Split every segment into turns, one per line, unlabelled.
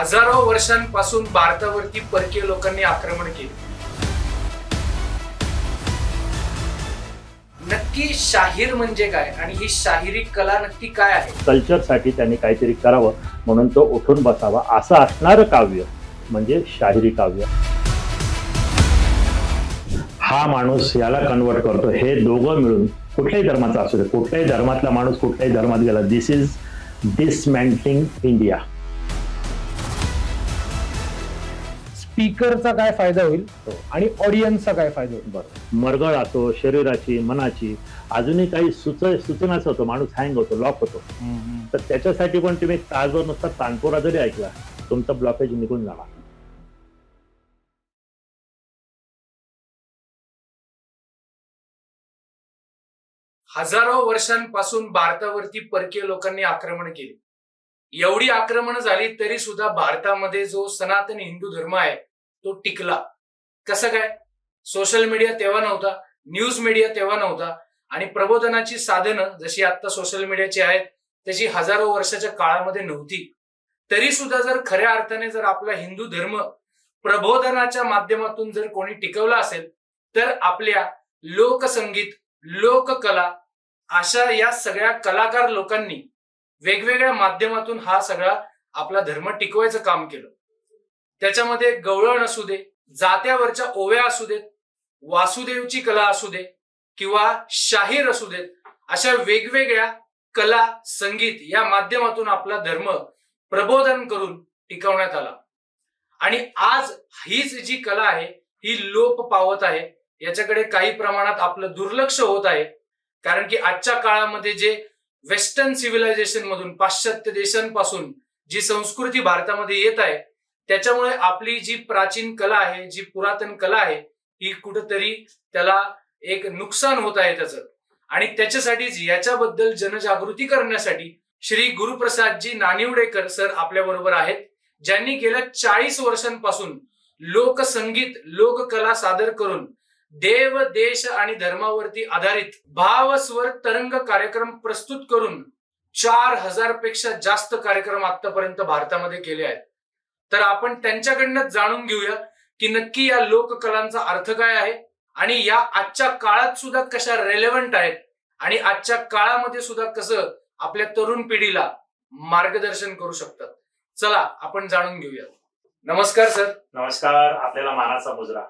हजारो वर्षांपासून भारतावरती परकीय लोकांनी आक्रमण केले. नक्की शाहीर म्हणजे काय आणि ही शाहिरी कला नक्की काय आहे?
कल्चरसाठी त्यांनी काहीतरी करावं म्हणून तो उठून बसावा असं असणारं काव्य म्हणजे शाहिरी काव्य. हा माणूस याला कन्वर्ट करतो, हे दोघं मिळून कुठल्याही धर्माचा असू दे, कुठल्याही धर्मातला माणूस कुठल्याही धर्मात गेला, दिस इज डिसमेंटलिंग इंडिया.
स्पीकरचा काय फायदा होईल आणि ऑडियन्सचा काय फायदा होईल?
बरं, मरगळ असो, शरीराची, मनाची, अजूनही काही सूचनाच होतो, माणूस हँग होतो, लॉक होतो. तर त्याच्यासाठी पण तुम्ही तासभर नुसता तानपुरा जरी ऐकला तुमचा ब्लॉकेज निघून जाणार.
हजारो वर्षांपासून भारतावरती परकीय लोकांनी आक्रमण केली. एवढी आक्रमण झाली तरी सुद्धा भारतामध्ये जो सनातन हिंदू धर्म आहे तो टिकला. कसं काय? सोशल मीडिया तेव्हा नव्हता, न्यूज मीडिया तेव्हा नव्हता आणि प्रबोधनाची साधनं जशी आता सोशल मीडियाची आहेत तशी हजारो वर्षाच्या काळामध्ये नव्हती. तरी सुद्धा जर खऱ्या अर्थाने जर आपला हिंदू धर्म प्रबोधनाच्या माध्यमातून जर कोणी टिकवला असेल तर आपल्या लोकसंगीत, लोककला अशा या सगळ्या कलाकार लोकांनी वेगवेगळ्या माध्यमातून हा सगळा आपला धर्म टिकवायचं काम केलं. त्याच्यामध्ये गवळण असू दे, जात्यावरच्या ओव्या असू देत, वासुदेवची कला असू दे किंवा शाहीर असू देत, अशा वेगवेगळ्या कला, संगीत या माध्यमातून आपला धर्म प्रबोधन करून टिकवण्यात आला. आणि आज हीच जी कला आहे ही लोप पावत आहे. याच्याकडे काही प्रमाणात आपलं दुर्लक्ष होत आहे. कारण की आजच्या काळामध्ये जे वेस्टर्न सिव्हिलायझेशन मधून, पाश्चात्य देशांपासून जी संस्कृती भारतामध्ये येत आहे त्याच्यामुळे आपली जी प्राचीन कला आहे, जी पुरातन कला आहे ही कुठंतरी त्याला एक नुकसान होत आहे त्याचं. आणि त्याच्यासाठीच याच्याबद्दल जनजागृती करण्यासाठी श्री गुरुप्रसादजी नानिवडेकर सर आपल्या बरोबर आहेत, ज्यांनी गेल्या 40 वर्षांपासून लोकसंगीत, लोककला सादर करून देव, देश आणि धर्मावरती आधारित भाव स्वर तरंग कार्यक्रम प्रस्तुत करून 4000 पेक्षा जास्त कार्यक्रम आतापर्यंत भारतामध्ये केले आहेत. तर आपण त्यांच्याकडनं जाणून घेऊया की नक्की या लोककलांचा अर्थ काय आहे आणि या आजच्या काळात सुद्धा कशा रेलेव्हंट आहेत आणि आजच्या काळामध्ये सुद्धा कसं आपल्या तरुण पिढीला मार्गदर्शन करू शकतात. चला आपण जाणून घेऊया. नमस्कार सर.
नमस्कार. आपल्याला मानाचा मुजरा.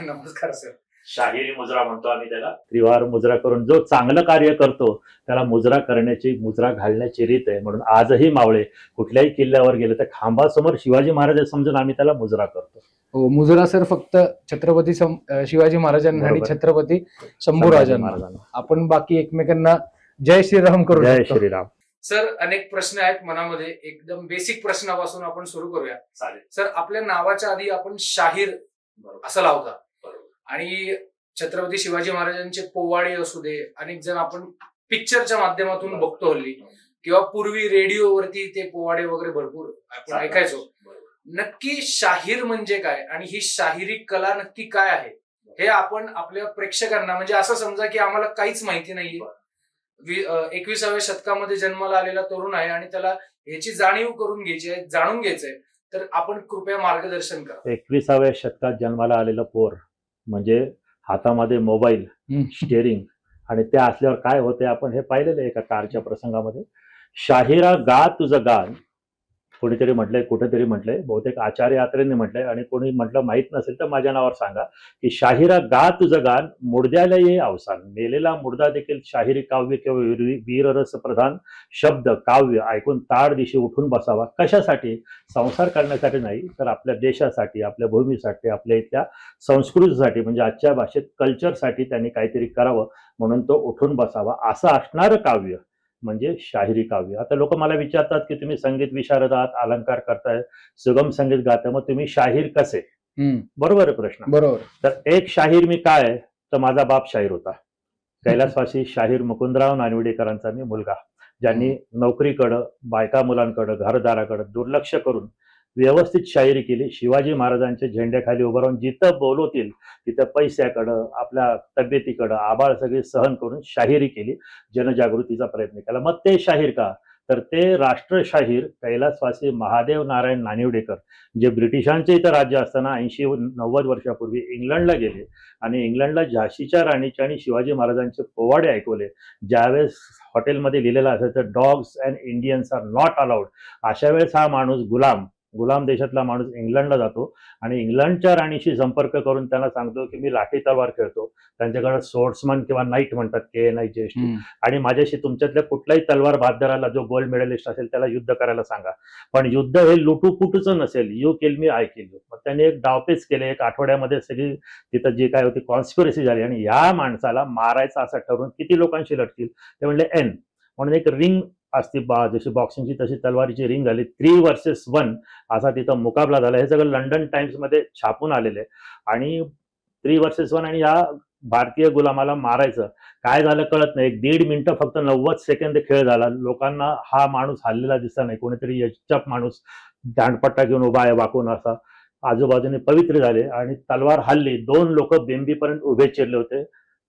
नमस्कार सर.
शाहिरी मुजरा म्हणतो आम्ही त्याला. त्रिवार मुजरा करून जो चांगलं कार्य करतो त्याला मुजरा करण्याची, मुजरा घालण्याची रीत आहे. म्हणून आजही मावळे कुठल्याही किल्ल्यावर गेले तर खांबासमोर शिवाजी महाराज समजून आम्ही त्याला मुजरा करतो.
हो, मुजरा सर फक्त छत्रपती शिवाजी महाराजांना आणि छत्रपती शंभूराजांना. आपण बाकी एकमेकांना जय श्रीराम करू.
जय श्रीराम.
सर, अनेक प्रश्न आहेत मनामध्ये. एकदम बेसिक प्रश्नापासून आपण सुरू करूया.
चालेल
सर. आपल्या नावाच्या आधी आपण शाहीर असं लावता आणि छत्रपती शिवाजी महाराजांचे पोवाडे असू दे, अनेक जण आपण पिक्चरच्या माध्यमातून बघतो हल्ली, किंवा पूर्वी रेडिओवरती ते पोवाडे वगैरे भरपूर आपण ऐकायचो. नक्की शाहीर म्हणजे काय आणि ही शाहिरी कला नक्की काय आहे हे आपण आपल्या प्रेक्षकांना, म्हणजे असं समजा की आम्हाला काहीच माहिती नाहीये, 21व्या शतकामध्ये जन्माला आलेला तरुण आहे आणि त्याला ह्याची जाणीव करून घ्यायची आहे, जाणून घ्यायचंय, तर आपण कृपया मार्गदर्शन करा.
21व्या शतकात जन्माला आलेलं पोर म्हणजे हातामध्ये मोबाईल, स्टेअरिंग आणि ते असल्यावर काय होते आपण हे पाहिलेलं आहे एका कारच्या प्रसंगामध्ये. शाहिरा गा तुझं गान कोणीतरी म्हटलंय, कुठेतरी म्हटलंय, बहुतेक आचार्य यात्रेने म्हटलंय आणि कोणी म्हटलं माहित नसेल तर माझ्या नावावर सांगा की शाहिरा गा तुझं गान, मुर्द्याला ये अवसान. मेलेला मुर्दा देखील शाहिरी काव्य किंवा वीररस प्रधान शब्द काव्य ऐकून ताड दिशी उठून बसावा. कशासाठी? संसार करण्यासाठी नाही, तर आपल्या देशासाठी, आपल्या भूमीसाठी, आपल्या इथल्या संस्कृतीसाठी, म्हणजे आजच्या भाषेत कल्चरसाठी त्यांनी काहीतरी करावं म्हणून तो उठून बसावा असं असणारं काव्य म्हणजे शाहिरी काव्य. आता लोक मला विचारतात की तुम्ही संगीत विशारद आहात, अलंकार करताय, सुगम संगीत गाताय, मग तुम्ही शाहीर कसे? बरोबर आहे प्रश्न.
बरोबर.
तर एक शाहीर मी काय, तर माझा बाप शाहीर होता. कैलासवासी शाहीर मुकुंदराव नानिवडेकरांचा मी मुलगा, ज्यांनी नोकरीकडं, बायका मुलांकडं, घरदाराकडं दुर्लक्ष करून व्यवस्थित शाहिरी केली. शिवाजी महाराजांच्या झेंड्याखाली उभं राहून जिथं बोलवतील तिथं पैशाकडं, आपल्या तब्येतीकडं आबाळ सगळी सहन करून शाहिरी केली, जनजागृतीचा प्रयत्न केला. मग ते शाहीर का? तर ते राष्ट्रशाहीर कैलासवासी महादेव नारायण नानिवडेकर जे ब्रिटिशांचे इथं राज्य असताना 80-90 वर्षापूर्वी इंग्लंडला गेले आणि इंग्लंडला झाशीच्या राणीचे आणि शिवाजी महाराजांचे पोवाडे ऐकवले. ज्यावेळेस हॉटेलमध्ये लिहिलेलं असायचं dogs and Indians are not allowed, अशा वेळेस हा माणूस गुलाम देशातला माणूस इंग्लंडला जातो आणि इंग्लंडच्या राणीशी संपर्क करून त्यांना सांगतो की मी लाठी तलवार खेळतो. त्यांच्याकडे सोर्ट्समन किंवा नाईट म्हणतात KNIGHT, आणि माझ्याशी तुमच्यातल्या कुठलाही तलवार बहादराला जो गोल्ड मेडलिस्ट असेल त्याला युद्ध करायला सांगा, पण युद्ध हे लुटूपुटूचं नसेल, you kill me I kill you. मग त्यांनी एक डावपेच केले. एक आठवड्यामध्ये सगळी तिथं जी काय होती कॉन्स्पिरसी झाली आणि या माणसाला मारायचं असं ठरवून किती लोकांशी लढतील ते म्हणले N म्हणून एक रिंग असती जशी बॉक्सिंगची तशी तलवारीची रिंग झाली. 3 vs 1 असा तिथं मुकाबला झाला. हे सगळं लंडन टाइम्समध्ये छापून आलेलं आहे. आणि 3 vs 1 आणि या भारतीय गुलामाला मारायचं. काय झालं कळत नाही. 1.5 मिनिटं फक्त 90 सेकंद खेळ झाला. लोकांना हा माणूस हल्लेला दिसला नाही. कोणीतरी यशचप माणूस दांडपट्टा घेऊन उभा आहे वाकून असा. आजूबाजूने पवित्र झाले आणि तलवार हल्ली. 2 लोक बेंबीपर्यंत उभे चिरले होते.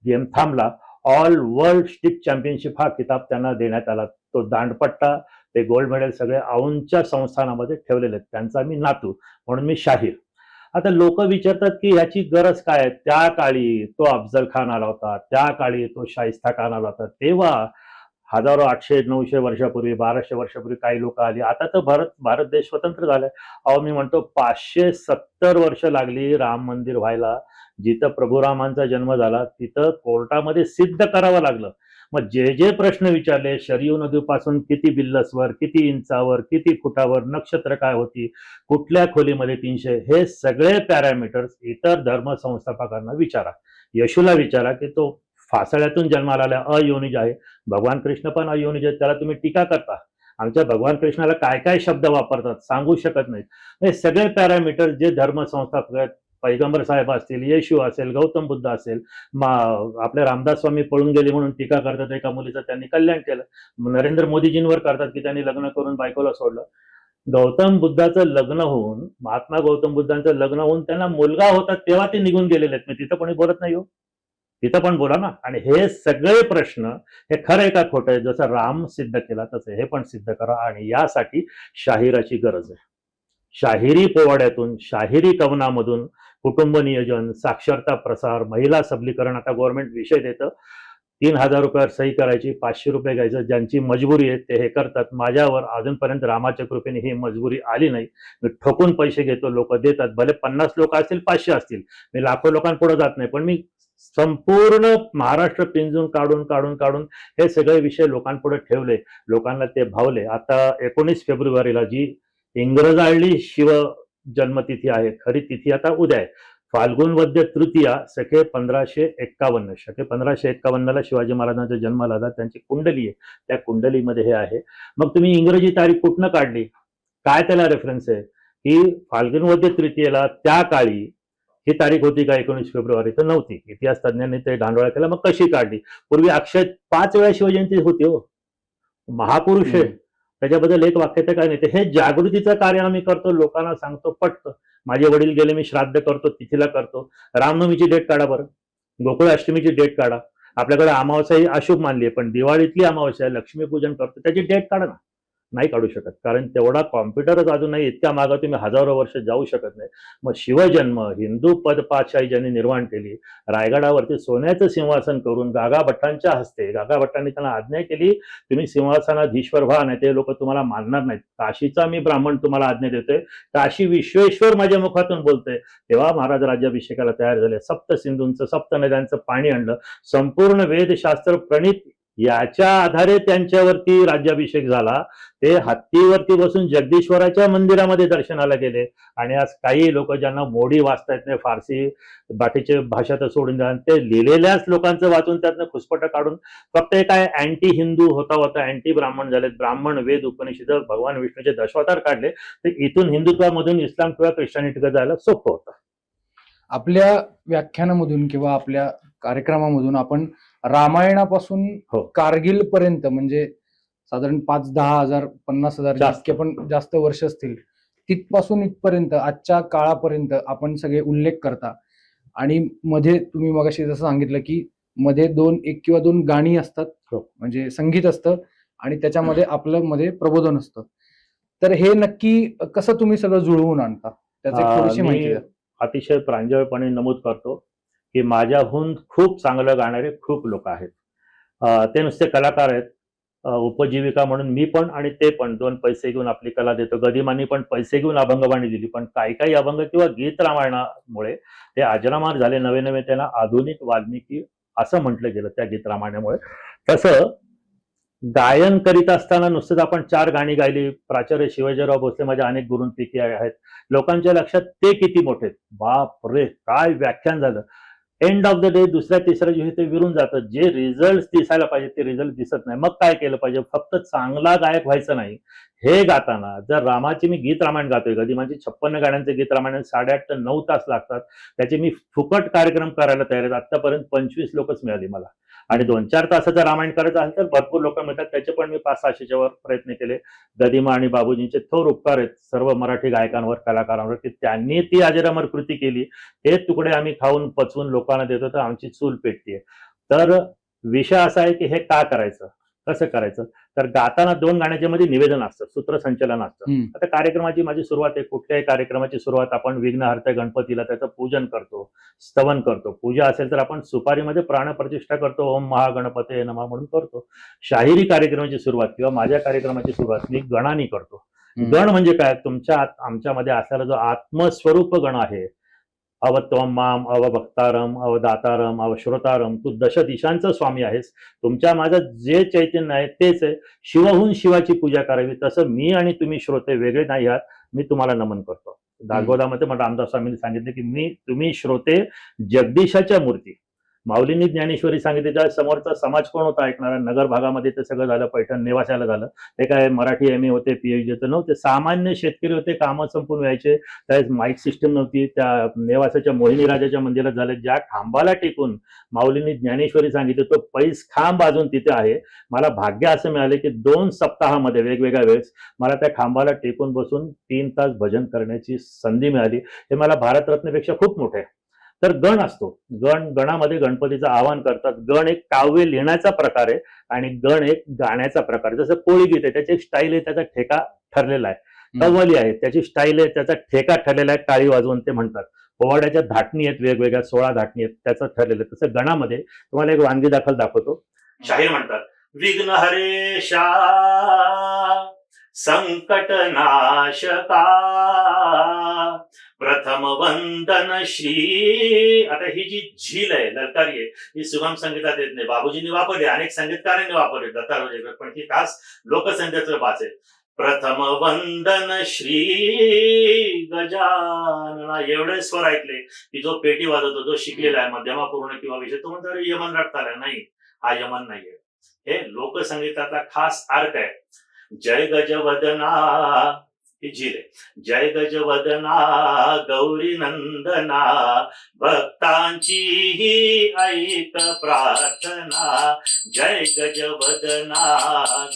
गेम थांबला. ऑल वर्ल्ड स्टिक चॅम्पियनशिप हा किताब त्यांना देण्यात आला. तो दांडपट्टा, ते गोल्ड मेडल सगळे औंधच्या संस्थानामध्ये ठेवलेले आहेत. त्यांचा मी नातू म्हणून मी शाहीर. आता लोक विचारतात की ह्याची गरज काय आहे. त्या काळी तो अफजल खान आला होता, त्या काळी तो शाहिस्ता खान आला होता, तेव्हा हजारो 800-900 वर्षापूर्वी 1200 वर्षापूर्वी काही लोक आली. आता तर भारत देश स्वतंत्र झालाय. अहो मी म्हणतो 570 वर्ष लागली राम मंदिर व्हायला. जिथं प्रभू रामांचा जन्म झाला तिथं कोर्टामध्ये सिद्ध करावं लागलं. मग जे जे प्रश्न विचारले, शरयू नदीपासून किती बिल्लसवर, किती इंचावर, किती फुटावर, नक्षत्र काय होती, कुठल्या खोलीमध्ये 300, हे सगळे पॅरामीटर्स इतर धर्म संस्थापकांना विचारा. येशूला विचारा की तो फासळ्यातून जन्माला आला, अयोनिज आहे. भगवान कृष्ण पण अयोनिज आहे, त्याला तुम्ही टीका करता. आमच्या भगवान कृष्णाला काय काय शब्द वापरतात सांगू शकत नाहीत. हे सगळे पॅरामीटर जे धर्म संस्थापक आहेत, पैगंबर साहेब असतील, येशू असेल, गौतम बुद्ध असेल, आपले रामदास स्वामी पळून गेले म्हणून टीका करतात एका मुलीचं त्यांनी कल्याण केलं. नरेंद्र मोदीजींवर करतात की त्यांनी लग्न करून बायकोला सोडलं. गौतम बुद्धाचं लग्न होऊन, महात्मा गौतम बुद्धांचं लग्न होऊन त्यांना मुलगा होता तेव्हा ते निघून गेलेले आहेत. मी तिथं कोणी बोलत नाही हो, तिथं पण बोला ना. आणि हे सगळे प्रश्न हे खरं आहे का खोटं आहे, जसं राम सिद्ध केला तसं हे पण सिद्ध करा. आणि यासाठी शाहिराची गरज आहे. शाहिरी पोवाड्यातून, शाहिरी कवनामधून कुटुंब नियोजन, साक्षरता प्रसार, महिला सबलीकरण. आता गव्हर्नमेंट विषय देतं, 3000 रुपयावर सही करायची, 500 रुपये घ्यायचं. ज्यांची मजबुरी आहे ते हे करतात. माझ्यावर अजूनपर्यंत रामाच्या कृपेने ही मजबुरी आली नाही. मी ठोकून पैसे घेतो, लोक देतात. भले 50 लोक असतील, 500 असतील, मी लाखो लोकांपुढे जात नाही, पण मी संपूर्ण महाराष्ट्र पिंजून काढून हे सगळे विषय लोकांपुढे ठेवले. लोकांना ते भावले. आता 19 फेब्रुवारीला जी इंग्रजाळली शिव जन्मतिथी आहे, खरी तिथी आता उद्या आहे. फाल्गुन वद्य तृतीया सखे 1551. सखे 1551ला शिवाजी महाराजांचा जन्म झाला. त्यांची कुंडली आहे, त्या कुंडलीमध्ये हे आहे. मग तुम्ही इंग्रजी तारीख कुठनं काढली, काय त्याला रेफरन्स आहे की फाल्गुन वद्य तृतीयेला त्या काळी ही तारीख होती का 19 फेब्रुवारी? तर नव्हती. इतिहास तज्ञांनी ते धांडोळा केला. मग कशी काढली? पूर्वी अक्षय 5 वेळा शिवजयंती होती हो. महापुरुष आहे, त्याच्याबद्दल एक वाक्य तर काय नाही. ते हे जागृतीचं कार्य आम्ही करतो, लोकांना सांगतो, पटतं. माझे वडील गेले, मी श्राद्ध करतो, तिथीला करतो. रामनवमीची डेट काढा बरं, गोकुळ अष्टमीची डेट काढा. आपल्याकडे अमावस्या ही अशुभ मानली आहे, पण दिवाळीतली अमावस्या लक्ष्मीपूजन करतो त्याची डेट काढा ना. नाही काढू शकत, कारण तेवढा कॉम्प्युटरच अजून नाही. इतक्या मागं तुम्ही हजारो वर्ष जाऊ शकत नाही. मग शिवजन्म, हिंदू पदपातशाही ज्यांनी निर्माण केली, रायगडावरती सोन्याचं सिंहासन करून गागा भट्टांच्या हस्ते, गागा भट्टांनी त्यांना आज्ञा केली, तुम्ही सिंहासनाधीश्वर व्हा, नाही ते लोक तुम्हाला मानणार नाहीत. काशीचा मी ब्राह्मण तुम्हाला आज्ञा देतोय, काशी विश्वेश्वर माझ्या मुखातून बोलतोय. तेव्हा महाराज राज्याभिषेकाला तयार झाले. सप्त सिंधूंचं, सप्त नद्यांचं पाणी आणलं, संपूर्ण वेदशास्त्र प्रणित याच्या आधारे त्यांच्यावरती राज्याभिषेक झाला. ते हत्तीवरती बसून जगदीश्वराच्या मंदिरामध्ये दर्शनाला गेले. आणि आज काही लोक ज्यांना मोडी वाचता येत नाही, फारसी बाकीचे भाषा तर सोडून द्या, ते लिहिलेल्याच लोकांचं वाचून त्यातनं खुसपट काढून फक्त काय अँटी हिंदू होता अँटी ब्राह्मण झालेत. ब्राह्मण, वेद, उपनिषद, भगवान विष्णूचे दशावतार काढले. ते इथून हिंदुत्वामधून इस्लाम किंवा ख्रिश्चनिटीकडे जायला सोपं होतं.
आपल्या व्याख्यानामधून किंवा आपल्या कार्यक्रमामधून आपण रामायणापासून कारगिल पर्यंत, म्हणजे साधारण 5-10 हजार 50,000 जास्त पण जास्त वर्ष असतील, तिथपासून इथपर्यंत आजच्या काळापर्यंत आपण सगळे उल्लेख करता. आणि मध्ये तुम्ही मगाशी जसं सांगितलं की मध्ये 1 किंवा 2 गाणी असतात, म्हणजे संगीत असतं, आणि त्याच्यामध्ये आपलं मध्ये प्रबोधन असतं. तर हे नक्की कसं तुम्ही सगळं जुळवून आणता, त्याची थोडीशी माहिती
मी
द्या.
अतिशय प्रांजळपणे नमूद करतो की माझ्याहून खूप चांगलं गाणारे खूप लोक आहेत. ते नुसते कलाकार आहेत. उपजीविका म्हणून मी पण आणि ते पण दोन पैसे घेऊन आपली कला देतो. गदिमांनी पण पैसे घेऊन अभंगवाणी दिली, पण काही काही अभंग किंवा गीत रामायणामुळे ते अजरामार झाले. नवे नवे त्यांना आधुनिक वाल्मिकी असं म्हटलं गेलं त्या गीत रामायणामुळे. तसं गायन करीत असताना नुसतंच आपण 4 गाणी गायली. प्राचार्य शिवाजीराव भोसले माझ्या अनेक गुरूंपैकी आहेत. लोकांच्या लक्षात ते किती मोठे, बाप रे काय व्याख्यान झालं. एंड ऑफ द डे दुसऱ्या तिसऱ्या दिवशी ते विरून जातं. जे रिझल्ट दिसायला पाहिजे ते रिझल्ट दिसत नाही. मग काय केलं पाहिजे? फक्त चांगला गायक व्हायचं नाही. हे गाताना जर रामाची मी गीत रामायण गातोय, गदिमांची 56 गाण्यांचे गीत रामायण 8.5 ते 9 तास लागतात. त्याचे मी फुकट कार्यक्रम करायला तयार आहेत. आतापर्यंत 25 लोकच मिळाली मला. आणि 2-4 तासाचं रामायण करायचं असेल तर भरपूर लोक मिळतात. त्याचे पण मी 500-600च्या वर प्रयत्न केले. गदिमा आणि बाबूजींचे थोर उपकार आहेत सर्व मराठी गायकांवर, कलाकारांवर, की त्यांनी ती अजरामर कृती केली. ते तुकडे आम्ही खाऊन पचवून लोकांना देतो तर आमची चूल पेटतीये. तर विषय असा आहे की हे का करायचं, कसं करायचं. तर गाताना 2 गाण्याच्या मध्ये निवेदन असतं, सूत्रसंचलन असतं. आता कार्यक्रमाची माझी सुरुवात आहे. कुठल्याही कार्यक्रमाची सुरुवात आपण विघ्नहर्त्या गणपतीला त्याचं पूजन करतो, स्तवन करतो. पूजा असेल तर आपण सुपारीमध्ये प्राणप्रतिष्ठा करतो, ओम महागणपते नमः म्हणून करतो. शाहिरी कार्यक्रमाची सुरुवात किंवा माझ्या कार्यक्रमाची सुरुवात मी गणाने करतो. गण म्हणजे काय? आमच्यामध्ये असलेला जो आत्मस्वरूप गण आहे, अव त्वं माम अव भक्तारम अव दातारम अव श्रोतारम, तू दश दिशांचा स्वामी आहेस. तुमच्या माझं जे चैतन्य आहे तेच आहे. शिवहून शिवाची पूजा करावी. तसं मी आणि तुम्ही श्रोते वेगळे नाही आहात. मी तुम्हाला नमन करतो. दासबोधामध्ये मला रामदास स्वामींनी सांगितले की तुम्ही श्रोते जगदीशाच्या मूर्ती. माऊलींनी ज्ञानेश्वरी सांगितले. समोरचा समाज कोण होता ऐकणारा? नगर भागामध्ये ते सगळं झालं, पैठण नेवाशाला झालं. ते काय मराठी MA होते, PhD होते नव्हते. सामान्य शेतकरी होते, कामं संपून यायचे. त्यावेळेस माईक सिस्टम नव्हती. त्या नेवासाच्या मोहिनी राजाच्या मंदिरात झालं. ज्या खांबाला टेकून माऊलींनी ज्ञानेश्वरी सांगितले तो पैस खांब अजून तिथे आहे. मला भाग्य असं मिळाले की 2 सप्ताहामध्ये वेगवेगळ्या वेळेस मला त्या खांबाला टेकून बसून 3 तास भजन करण्याची संधी मिळाली. हे मला भारतरत्नपेक्षा खूप मोठे आहे. तर गण असतो. गणामध्ये गणपतीचं आवाहन करतात. गण एक काव्य लिहिण्याचा प्रकार आहे आणि गण एक गाण्याचा प्रकार आहे. जसं कोळी गीत आहे, त्याची एक स्टाईल आहे, त्याचा ठेका ठरलेला आहे. कव्वाली आहे, त्याची स्टाईल आहे, त्याचा ठेका ठरलेला आहे. टाळी वाजवून ते म्हणतात. पोवाड्याच्या धाटणी आहेत, वेगवेगळ्या 16 धाटणी आहेत, त्याचं ठरलेलं आहे. तसं गणामध्ये तुम्हाला एक वानगी दाखल दाखवतो. शाहीर म्हणतात, विघ्न हरेशा संकट नाशका प्रथम वंदन श्री. आता ही जी झील आहे, ललकारी आहे, ही सुगम संगीतात येत नाही. बाबूजींनी वापरली, अनेक संगीतकारांनी वापरली, दत्तात्रय, पण ही खास लोकसंगीताचं बाच आहे. प्रथम वंदन श्री गजानना. एवढे स्वर ऐकले की जो पेटी वाजवतो, जो शिकलेला आहे, मध्यमापूर्ण किंवा विषय, तो म्हणतो अरे यमन रक्ताला. नाही, हा यमन नाहीये. हे लोकसंगीताचा खास अर्थ आहे. जय गजवदना ही झील आहे. जय गजवदना गौरी नंदना भक्तांची ही ऐक प्रार्थना. जय गजवदना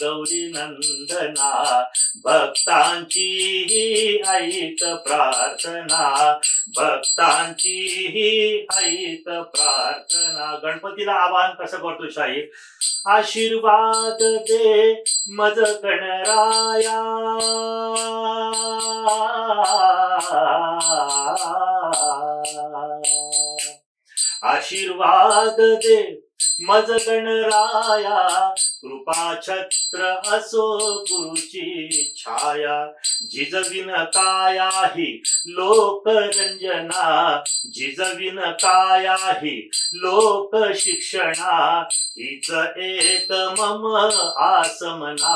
गौरी नंदना भक्तांची ही ऐक प्रार्थना. भक्तांची ही ऐक प्रार्थना. गणपतीला आवाहन कसं करतो शाहीर? आशीर्वाद दे मज गणराया आशीर्वाद दे मज गणराया. कृपा छत्र असो गुरुची छाया. जिजविन कायाही लोकरंजना. जिजविन कायाही लोक शिक्षणा. हीच एक मम आसमना.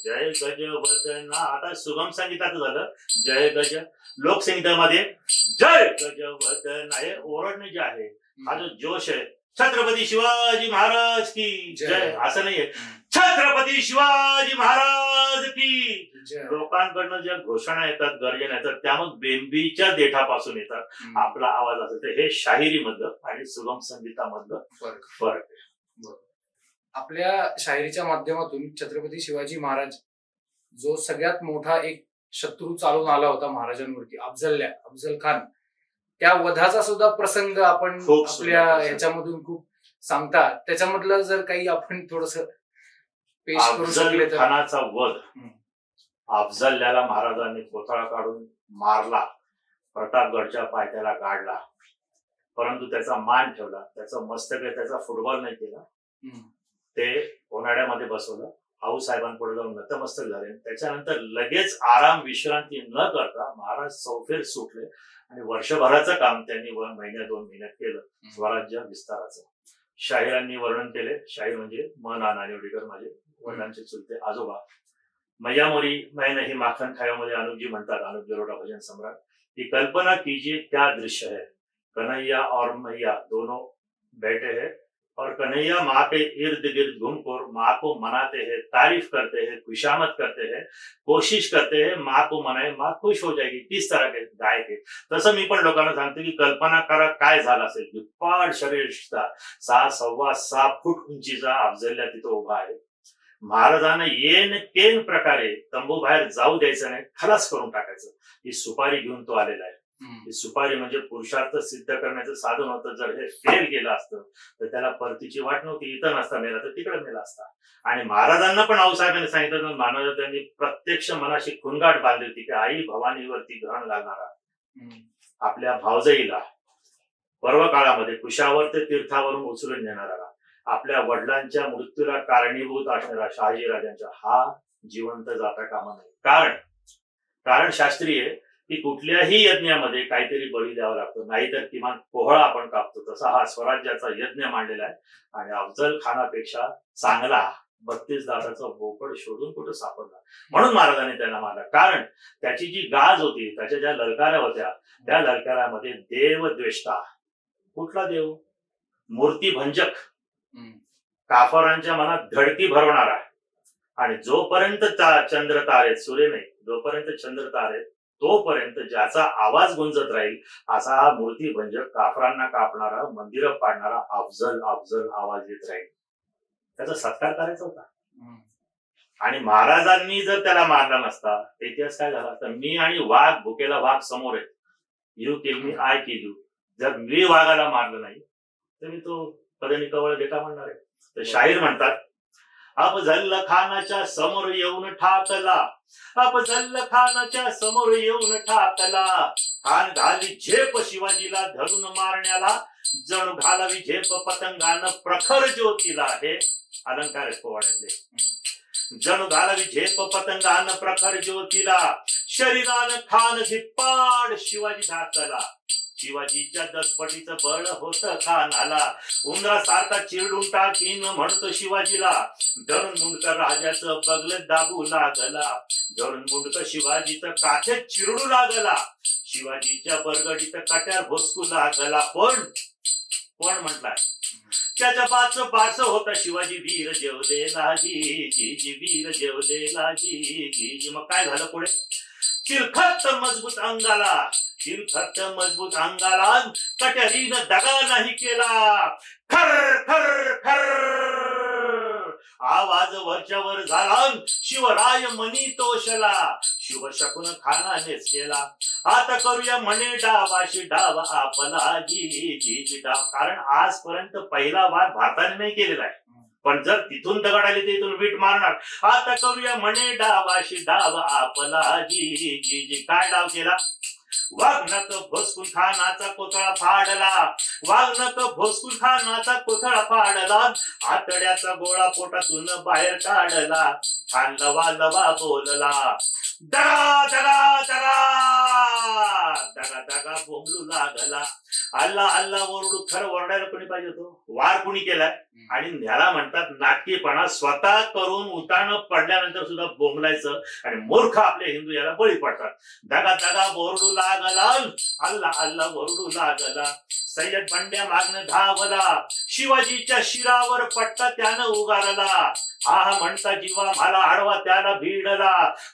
जय गजवदना. आता सुगम संगीताचं झालं जय गज. लोकसंगीतामध्ये जय गजवदना हे ओरडणे जे आहे, हा जो जोश आहे, छत्रपती शिवाजी महाराज की जय असं नाहीये, छत्रपती शिवाजी महाराज की. लोकांकडनं ज्या घोषणा येतात, गर्जना येतात, त्या मग बेंबीच्या देठापासून येतात. आपला आवाज असतो. हे शाहिरी मधलं आणि सुगम संगीतामधलं फरक आहे.
आपल्या शाहिरीच्या माध्यमातून छत्रपती शिवाजी महाराज जो सगळ्यात मोठा एक शत्रू चालून आला होता महाराजांवरती, अफजल खान, त्या वधाचा सुद्धा प्रसंग आपण आपल्या ह्याच्यामधून खूप सांगता. त्याच्यामधलं जर काही आपण थोडस पेश करू शकले
अफजल
तर.
खानाचा वध,
हम्म.
अफजल्याला महाराजांनी कोथळा काढून मारला, प्रतापगडच्या पायथ्याला काढला, परंतु त्याचा मान ठेवला, त्याचं मस्तक त्याचा फुटबॉल नाही केला,
हम्म.
ते उन्हाळ्यामध्ये बसवलं, आऊसाहेबांपुढे जाऊन नतमस्तक झाले. त्याच्यानंतर लगेच आराम विश्रांती न करता महाराज चौफेर सुटले आणि वर्षभराचं काम त्यांनी 1 महिन्या 2 महिन्यात केलं, स्वराज्य विस्ताराचं. शाहिरांनी वर्णन केले. शाहीर म्हणजे ना नानिवडीकर, माझे वडिलांचे चुलते आजोबा. मैया मोरी मैं नहीं माखन खायामध्ये अनुपजी म्हणतात, अनुप जलोटा भजन सम्राट, की कल्पना कीजिए क्या दृश्य है, कन्हैया और मैया दोनों बैठे हैं और कन्हैया माँ के इर्द गिर्द घूमकर माँ को मनाते हैं, तारीफ करते हैं, खुशामद करते हैं, कोशिश करते हैं माँ को मनाए, माँ खुश हो जाएगी. किस तरह के गाय के. तसं मी पण लोकांना सांगतो की कल्पना करा काय झालं असेल. दुप्पाड शरीर, 6.25 फूट उंचीचा अफजल्या तिथं उभा आहे. महाराजांना येन केन प्रकारे तंबू बाहेर जाऊ द्यायचं नाही, खलास करून टाकायचं. ही सुपारी घेऊन तो आलेला आहे. ही सुपारी म्हणजे पुरुषार्थ सिद्ध करण्याचं साधन होतं. जर हे फेल केलं असतं तर त्याला परतीची वाट नव्हती. इथं नसता मेला तर तिकडे मेला असता. आणि महाराजांना पण आऊसाहेबांनी सांगितलं, मानव त्यांनी प्रत्यक्ष मनाशी खुणगाठ बांधली होती की आई भवानीवरती ग्रहण घालणारा आपल्या भावजाईला पर्व काळामध्ये कुशावर ते तीर्थावरून उचलून नेणारा, आपल्या वडिलांच्या मृत्यूला कारणीभूत असणारा शहाजीराजांच्या हा जिवंत जाता कामा नाही. कारण शास्त्रीय की कुठल्याही यज्ञामध्ये काहीतरी बळी द्यावा लागतो, नाहीतर किमान पोहळा आपण कापतो. तसा हा स्वराज्याचा यज्ञ मांडलेला आहे. आणि अफजल खानापेक्षा चांगला 32 दाताचा बोकड शोधून कुठं सापडला, म्हणून महाराजांनी त्यांना मारला. कारण त्याची जी गाज होती, त्याच्या ज्या ललकाऱ्या होत्या, त्या ललकाऱ्यामध्ये देवद्वेष्टा, कुठला देव, मूर्तीभंजक, काफरांच्या मनात धडकी भरवणारा. आणि जोपर्यंत चंद्र तारे, सूर्य नाही, जोपर्यंत चंद्र तारे तोपर्यंत ज्याचा आवाज गुंजत राहील असा हा मूर्तीभंजक, काफरांना कापणारा, मंदिरं पाडणारा अफजल अफजल आवाज येत राहील. त्याचा सत्कार करायचा होता. आणि महाराजांनी जर त्याला मारला नसता, इतिहास काय झाला असता. मी आणि वाघ, भुकेला वाघ समोर आहे. You kill me, I kill you. जर मी वाघाला मारलं नाही तर मी तो कधी कवळ देता म्हणणार आहे. तर शाहीर म्हणतात, अफजल खानाच्या समोर येऊन ठाकला, अफजल खानाच्या समोर येऊन ठाकला, खान घाली झेप शिवाजीला धरून मारण्याला, जणू घालावी झेप पतंगानं प्रखर ज्योतीला. हे अलंकार आहेत पोवाड्यातले. जणू घालावी झेप पतंगानं प्रखर ज्योतीला, शरीरानं खान धिप्पाड शिवाजी धाकला. शिवाजीच्या दसपटीचं बळ होतं खानाला, उंदरासारखा चिरडून टाकीन म्हणतो शिवाजीला. धरून मुंडकर राजाचं बगल दाबू लागला, धरून मुंडकर शिवाजीचं काठ्यात चिरडू लागला, शिवाजीच्या बरगडीत कट्यार भोसकू लागला. पण म्हटलाय त्याच्या बाच होता शिवाजी वीर जेवलेला जी जी, वीर जेवलेला जी. मग काय झालं पुढे, चिरखत मजबूत अंगाला, चिरखत मजबूत अंगाला, कट्यारीनं दगा नाही केला. खर खर खर आवाज वरच्यावर झाला, शिवराय मनी तोषला, शुभ शकुन खानानेच केला. आता करूया म्हणे डावाशी डाव आपला जी जी डाव. कारण आजपर्यंत पहिला वाद भारताने नाही केलेला आहे, पण जर तिथून दगड आली तर इथून वीट मारणार. आता करूया म्हणे डावाशी डाव आपला जी जी जी. काय डाव केला, वाघनक भोसकून खानाचा कोथळा फाडला, वाघनक भोसकून खानाचा कोथळा फाडला, आतड्याचा गोळा पोटातून बाहेर काढला, खान लवा लवा बोलला, दगा दगा दगा दगा दगा बोंबलू लागला. अल्ला अल्ला ओरडू. खरं ओरडायला कोणी पाहिजे होतो, वार कुणी केलाय. आणि ह्याला म्हणतात नाटकीपणा. स्वतः करून उतानं पडल्यानंतर सुद्धा बोंबलायचं. आणि मूर्ख आपले हिंदू याला बळी पडतात. दगा दगा ओरडू लागला, अल्ला अल्ला ओरडू लागला. सय्यद बंड्या मागणं धावला, शिवाजीच्या शिरावर पट्टा त्यानं उगारला. हा म्हणता जीवा मला आडवा त्याला भिडला,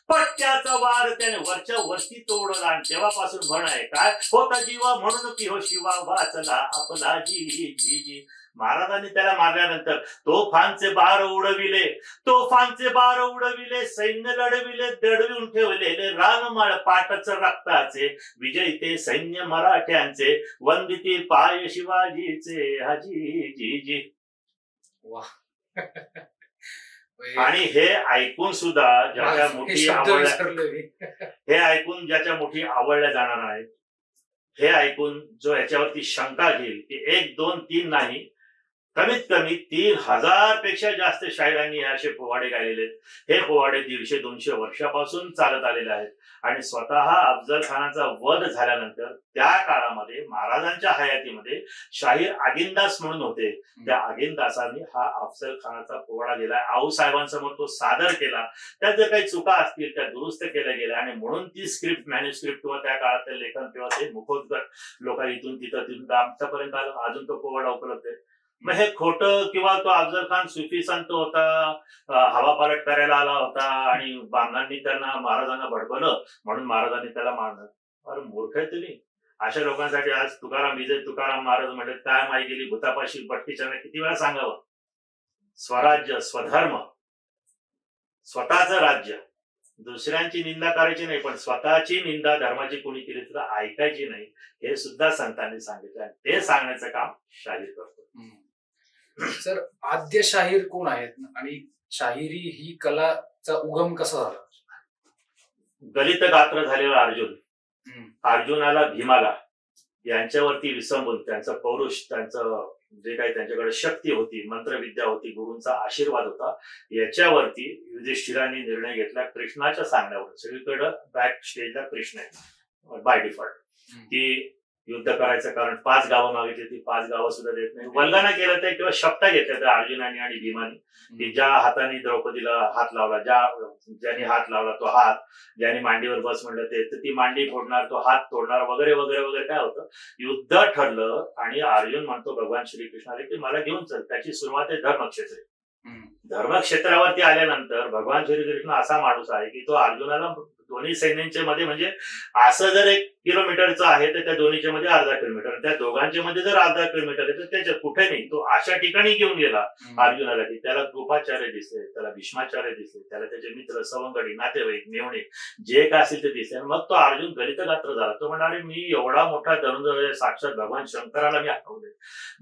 पट्ट्याचा वार त्याने वरच्या वरती तोडला. आणि तेव्हापासून म्हण आहे काय, होता जीवा म्हणून की हो शिवा वाचला आपला जी जी जी. महाराजांनी त्याला मारल्यानंतर तोफांचे बार उडविले, तोफांचे बार उडविले, सैन्य लढविले, दडवून ठेवलेले रानमाळ पाटच रक्ताचे, विजय ते सैन्य मराठ्यांचे, वंदिते पाय शिवाजीचे हाजी जी जी.
वा
आणि हे ऐकून सुद्धा ज्याच्या
हे
मुठी
शब्द
आवडल्या,
विसरलोय मी.
हे ऐकून ज्याच्या मुठी आवडल्या जाणार आहेत, हे ऐकून जो याच्यावरती शंका घेईल की 1, 2, 3 नाही, कमीत कमी 3,000 पेक्षा जास्त शाहिरांनी हे असे पोवाडे गायलेले आहेत. हे पोवाडे 150-200 वर्षापासून चालत आलेले आहेत. आणि स्वतः अफजल खानाचा वध झाल्यानंतर त्या काळामध्ये महाराजांच्या हयातीमध्ये शाहीर आगिंदास म्हणून होते. त्या आगिंदासांनी हा अफजल खानाचा पोवाडा दिला, आऊ साहेबांसमोर तो सादर केला. त्यात जर काही चुका असतील त्या दुरुस्त केल्या गेल्या आणि म्हणून ती स्क्रिप्ट, मॅन्युस्क्रिप्ट किंवा त्या काळातलं लेखन किंवा ते मुखोद्गत लोक इथून तिथं आमच्यापर्यंत आलं. अजून तो पोवाडा उपलब्ध आहे. मग हे खोटं किंवा तो अफजल खान सुफी संत होता, हवा पालट करायला आला होता आणि बामणांनी त्यांना महाराजांना भडकवलं म्हणून महाराजांनी त्याला मारलं. अरे मूर्ख आहे तुम्ही. अशा लोकांसाठी आज तुकाराम विजय तुकाराम महाराज म्हणजे काय माई गेली भूतापाशी बट्टीच्या किती वेळा सांगावं. स्वराज्य, स्वधर्म, स्वतःचं राज्य, दुसऱ्यांची निंदा करायची नाही, पण स्वतःची निंदा धर्माची कोणी केली तर ऐकायची नाही, हे सुद्धा संतांनी सांगितलं. ते सांगण्याचं काम शाहीर करतो.
सर, आद्य शाहीर कोण आहेत आणि शाहिरी ही कलाचा उगम कसा झाला?
गलित गात्र झालेला अर्जुन, अर्जुनाला भीमाला यांच्यावरती विसंबून त्यांचं पौरुष, त्यांचं जे काही त्यांच्याकडे शक्ती होती, मंत्रविद्या होती, गुरूंचा आशीर्वाद होता, याच्यावरती युधिष्ठिरांनी निर्णय घेतला कृष्णाच्या सांगण्यावर. सगळीकडे बॅक स्टेजला कृष्ण आहे बाय डिफॉल्ट, की युद्ध करायचं. कारण 5 गावं मागितली, ती 5 गावं सुद्धा देत नाही. वल्गना केलं ते किंवा शपथा घेतल्या त्या अर्जुनाने आणि भीमाने, की ज्या हाताने द्रौपदीला हात लावला, ज्याने हात लावला तो हात, ज्याने मांडीवर बस म्हणलं ते, तर ती मांडी फोडणार, तो हात तोडणार, वगैरे वगैरे वगैरे. काय होतं, युद्ध ठरलं आणि अर्जुन म्हणतो भगवान श्रीकृष्णाला की मला घेऊन चल. त्याची सुरुवात आहे धर्मक्षेत्र. धर्मक्षेत्रावरती आल्यानंतर भगवान श्रीकृष्ण असा माणूस आहे की तो अर्जुनाला दोन्ही सैन्यांच्या मध्ये, म्हणजे असं जर 1 किलोमीटरचं आहे तर त्या दोन्हीच्या मध्ये अर्धा किलोमीटर, त्या दोघांच्या मध्ये जर अर्धा किलोमीटर आहे तर त्याच्या कुठे नाही. तो अशा ठिकाणी घेऊन गेला अर्जुनाला की त्याला कृपाचार्य दिसले, त्याला भीष्माचार्य दिसले, त्याला त्याचे मित्र, सवंगडी, नातेवाईक, मेवणे जे काय असेल ते दिसले. मग तो अर्जुन गलित गात्र झाला. तो म्हणाले मी एवढा मोठा धनुर्धर, साक्षात भगवान शंकराला मी आठवले,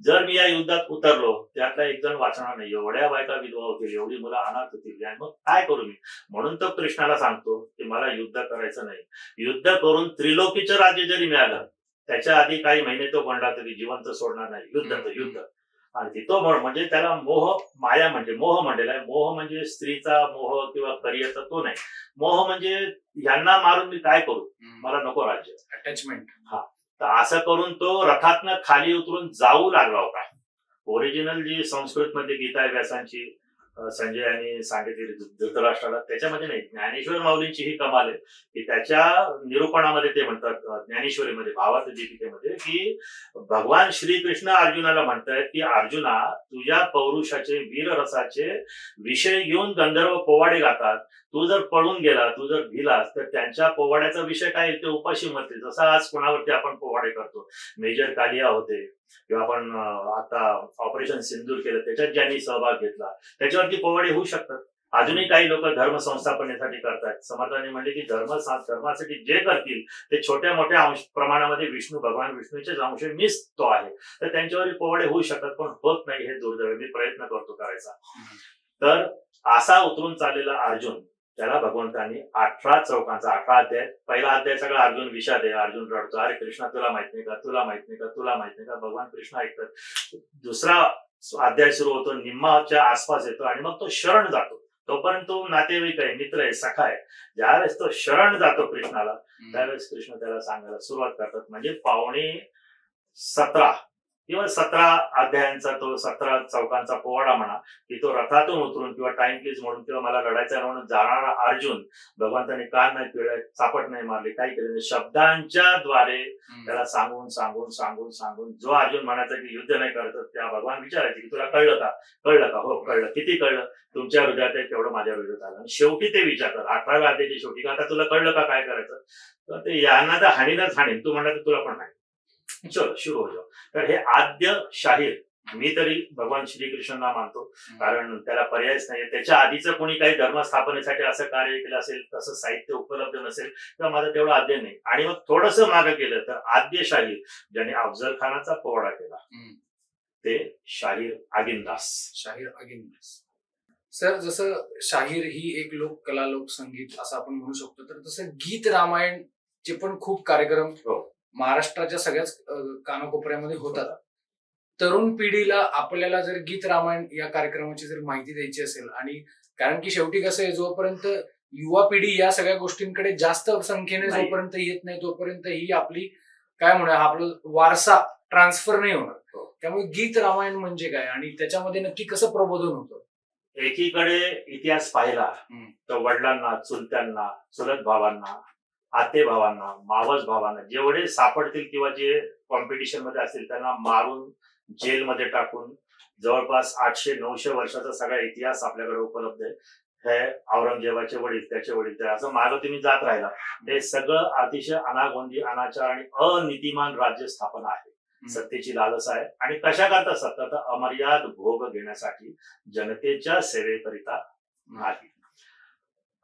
जर मी या युद्धात उतरलो त्यातला 1 जण वाचणार नाही, एवढ्या बायका विधवा होतील, एवढी मुलं अनाथ होतील, आणि मग काय करू मी. म्हणून तो कृष्णाला सांगतो की मला युद्ध करायचं नाही. युद्ध करून त्रिलोकीचं राज्य जरी मिळालं त्याच्या आधी काही महिने तो म्हणला तरी जिवंत सोडणार नाही. युद्ध तर युद्ध. आणि तो म्हणजे त्याला मोह माया म्हणजे मोह म्हणलेला आहे. मोह म्हणजे स्त्रीचा मोह किंवा करिअरचा तो नाही. मोह म्हणजे यांना मारून मी काय करू, मला नको राज्य,
अटॅचमेंट.
हा. तर असं करून तो रथातनं खाली उतरून जाऊ लागला होता. ओरिजिनल जी संस्कृत मध्ये गीता आहे व्यासांची, संजय यांनी सांगितली धृतराष्ट्राला, त्याच्यामध्ये नाही. ज्ञानेश्वर माऊलींची ही कमाल आहे की त्याच्या निरूपणामध्ये ते म्हणतात, ज्ञानेश्वरीमध्ये भावार्थ दीपिकेमध्ये, की भगवान श्रीकृष्ण अर्जुनाला म्हणतायत की अर्जुना, तुझ्या पौरुषाचे, वीररसाचे विषय घेऊन गंधर्व पोवाडे गातात. तू जर पळून गेला, तू जर भिलास तर त्यांच्या पोवाड्याचा विषय काय, ते उपाशी मरतील. जसं आज कोणावरती आपण पोवाडे करतो, मेजर कालिया होते किंवा आपण आता ऑपरेशन सिंदूर केलं त्याच्यात ज्यांनी सहभाग घेतला त्याच्यावरती पोवाडे होऊ शकतात. अजूनही काही लोक धर्म संस्थापनेसाठी करतात. समर्थांनी म्हणले की धर्मासाठी जे करतील ते छोट्या मोठ्या प्रमाणामध्ये विष्णू, भगवान विष्णूचेच अंश मीच तो आहे, तर त्यांच्यावर पोवाडे होऊ शकतात, पण होत नाही. हे दुर्दैव. मी प्रयत्न करतो करायचा. तर असा उतरून चाललेला अर्जुन, त्याला भगवंतांनी 18 चौकांचा 18 अध्याय, पहिला अध्याय सगळा अर्जुन विषाद आहे. अर्जुन रडतो, अरे कृष्णा तुला माहित नाही का, तुला माहित नाही का, तुला माहित नाही का. भगवान कृष्ण ऐकतात. दुसरा अध्याय सुरू होतो, निम्माच्या आसपास येतो आणि मग तो शरण जातो. तोपर्यंत तो नातेवाईक आहे, मित्र आहे, सखा आहे. ज्यावेळेस तो शरण जातो कृष्णाला, त्यावेळेस कृष्ण त्याला सांगायला सुरुवात करतात. म्हणजे पावणे 17 किंवा 17 अध्यायांचा तो 17 चौकांचा पोवाडा म्हणा, की तो रथातून उतरून किंवा टाइम प्लीज म्हणून किंवा मला लढायचा म्हणून जाणारा अर्जुन, भगवंतांनी कान नाही पिळले, चापट नाही मारले, काही केले नाही, शब्दांच्या द्वारे त्याला सांगून सांगून सांगून सांगून जो अर्जुन म्हणायचा की युद्ध नाही करत, त्या भगवान विचारायचे की तुला कळलं का, कळलं का, हो कळलं. किती कळलं, तुमच्या हृदयात आहे तेवढं माझ्या हृदयात आलं. आणि शेवटी ते विचारतात 18व्या अध्यायाच्या शेवटी, आता तुला कळलं का काय करायचं. तर ते यांना तर हाणीनच हाणीन, तू म्हणला तर तुला पण नाही. चलो सुरू हो जाऊ. तर हे आद्य शाहीर मी तरी भगवान श्रीकृष्णांना मानतो, कारण त्याला पर्यायच नाही. त्याच्या आधीचं कोणी काही धर्मस्थापनेसाठी असं कार्य केलं असेल, तसं साहित्य उपलब्ध नसेल, तर माझं तेवढं आद्य नाही. आणि मग थोडंसं मागं केलं तर आद्य शाहीर ज्याने अफजल खानाचा पोवाडा केला ते शाहीर आगिंदास.
शाहीर आगिंदास. सर, जसं शाहीर ही एक लोककला, लोकसंगीत असं आपण म्हणू शकतो, तर तसं गीत रामायणचे पण खूप कार्यक्रम महाराष्ट्राच्या सगळ्याच कानाकोपऱ्यामध्ये होतात. तरुण पिढीला आपल्याला जर गीत रामायण या कार्यक्रमाची जर माहिती द्यायची असेल, आणि कारण की शेवटी कसं आहे, जोपर्यंत युवा पिढी या सगळ्या गोष्टींकडे जास्त संख्येने
नाही.
जोपर्यंत येत नाही, तोपर्यंत ही आपली काय म्हणूया, आपला वारसा ट्रान्सफर नाही होणार. त्यामुळे गीत रामायण म्हणजे काय आणि त्याच्यामध्ये नक्की कसं प्रबोधन होतं?
एकीकडे इतिहास पाहिला तर वडिलांना, चुलत्यांना, चुलत भावांना, आते भावांना, मावस भावांना जेवढे सापडतील किंवा जे कॉम्पिटिशन मध्ये असतील त्यांना मारून जेलमध्ये टाकून जवळपास 800-900 वर्षाचा सगळा इतिहास आपल्याकडे उपलब्ध आहे. हे औरंगजेबाचे वडील, त्याचे वडील, ते असं मागं तुम्ही जात राहिला. हे सगळं अतिशय अनागोंदी, अनाचार आणि अनीतिमान राज्य स्थापना आहे. सत्तेची लालस आहे आणि कशा करता सत्ता, तर अमर्याद भोग घेण्यासाठी, जनतेच्या सेवेकरिता नाही.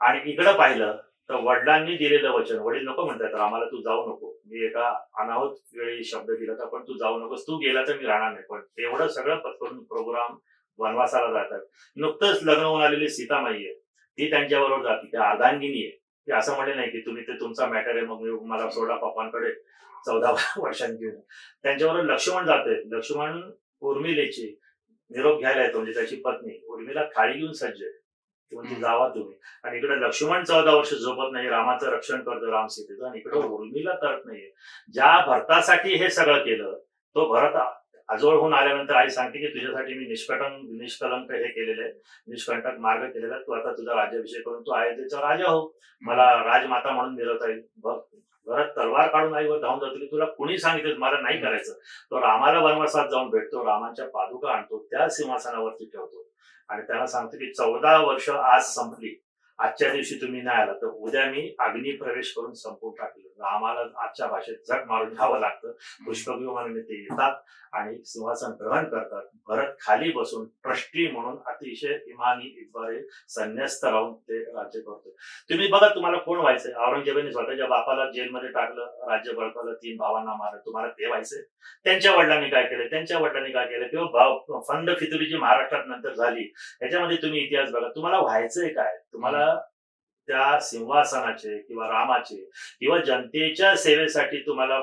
आणि इकडं पाहिलं तर वडिलांनी दिलेलं वचन, वडील नको म्हणतात आम्हाला तू जाऊ नको, मी एका अनाहूत वेळी शब्द दिला तर पण तू जाऊ नकोस, तू गेला तर मी राहणार नाही. पण तेवढं सगळं पत्करून प्रोग्राम वनवासाला जातात. नुकतंच लग्न होऊन आलेली सीतामाई आहे, ती त्यांच्याबरोबर जाते, त्या अर्धांगिनी आहे. ते असं म्हणे नाही की तुम्ही ते तुमचा मॅटर आहे मग मी मला सोडा पप्पांकडे 14 वर्षांनी घेऊन. त्यांच्याबरोबर लक्ष्मण जाते. लक्ष्मण उर्मिलेची निरोप घ्यायला येतो, म्हणजे त्याची पत्नी उर्मिला थाळी घेऊन सज्ज आहे, ती म्हणजे जावा तुम्ही. आणि इकडे लक्ष्मण 14 वर्ष झोपत नाही, रामाचं रक्षण करतो राम सीतेचं, आणि इकडे उर्मिला करत नाहीये. ज्या भरतासाठी हे सगळं केलं, तो भरत आजोळ होऊन आल्यानंतर आई सांगते की तुझ्यासाठी मी निष्कलंक हे केलेलं आहे, निष्कंटक मार्ग केलेला आहे, तू आता तुझा राज्याभिषेक करून तू अयोध्येचा राजा हो, मला राजमाता म्हणून मिळवता येईल. भरत तलवार काढून आईवर धावून जातो की तुला कुणी सांगितलं मला नाही करायचं. तो रामाला वनवासात जाऊन भेटतो, रामाच्या पादुका आणतो, त्या सिंहासनावरती ठेवतो आणि त्याला सांगतो की 14 वर्ष आज संपली, आजच्या दिवशी तुम्ही नाही आला तर उद्या मी अग्नी प्रवेश करून संपून टाकलं. रामाला आजच्या भाषेत झट मारून घ्यावं लागतं. पुष्पविमानाने ते येतात आणि सिंहासन ग्रहण करतात. भरत खाली बसून ट्रस्टी म्हणून अतिशय इमानी संन्यस्त राहून ते राज्य करतो. तुम्ही बघा तुम्हाला कोण व्हायचंय? औरंगजेबाने स्वतःच्या बापाला जेलमध्ये टाकलं, राज्य बळकावलं, 3 भावांना मारलं, तुम्हाला ते व्हायचंय? त्यांच्या वडिलांनी काय केलं, त्यांच्या वडिलांनी काय केलं, किंवा फंड फितुरी जी महाराष्ट्रात नंतर झाली त्याच्यामध्ये तुम्ही इतिहास बघा, तुम्हाला व्हायचंय काय? तुम्हाला त्या सिंहासनाचे किंवा रामाचे किंवा जनतेच्या सेवेसाठी तुम्हाला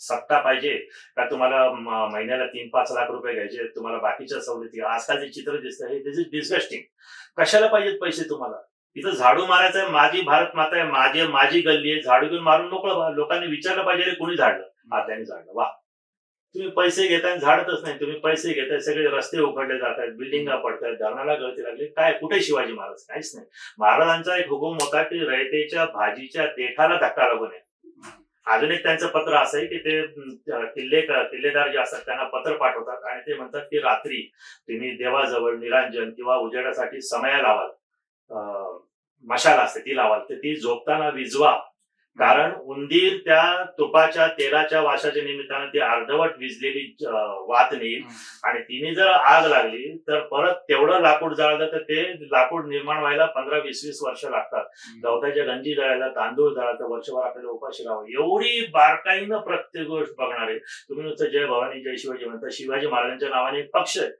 सत्ता पाहिजे का? तुम्हाला महिन्याला 3-5 लाख रुपये घ्यायचे, तुम्हाला बाकीच्या सवलती? आजकाल जे चित्र दिसतं हे दिस इज डिस्गस्टिंग. कशाला पाहिजेत पैसे तुम्हाला? इथं झाडू मारायचं आहे, माझी भारत माता आहे, माझी गल्ली आहे, झाडू घेऊन मारून मोकळं. लोकांनी विचारलं पाहिजे कोणी झाडलं? हा त्यांनी झाडलं. वा, तुम्ही पैसे घेताय झाडतच नाही, तुम्ही पैसे घेताय, सगळे रस्ते उघडले जात आहेत, बिल्डिंगा पडतायत, धरणाला गळती लागली. काय कुठे शिवाजी महाराज? काहीच नाही. महाराजांचा एक हुकूम होता की रयतेच्या भाजीच्या देठाला धक्का लागू नये. अजून एक त्यांचं पत्र असं आहे की ते किल्लेदार जे असतात त्यांना पत्र पाठवतात आणि ते म्हणतात की रात्री तुम्ही देवाजवळ निरांजन किंवा उजेडासाठी समया लावाल, मशाल असते ती लावाल, तर ती झोपताना विझवा. कारण उंदीर त्या तुपाच्या तेलाच्या वासाच्या निमित्तानं ती अर्धवट विजलेली वात नेईल आणि तिने जर आग लागली तर परत तेवढं लाकूड जाळलं तर ते लाकूड निर्माण व्हायला 15-20 वर्ष लागतात. गवताच्या गंजी जळायला, तांदूळ जळायला वर्षभर आपल्याला उपाशी राहावं. एवढी बारकाईनं प्रत्येक गोष्ट बघणार आहे. तुम्ही नुसतं जय भवानी जय शिवाजी म्हणता, शिवाजी महाराजांच्या नावाने एक पक्ष आहे,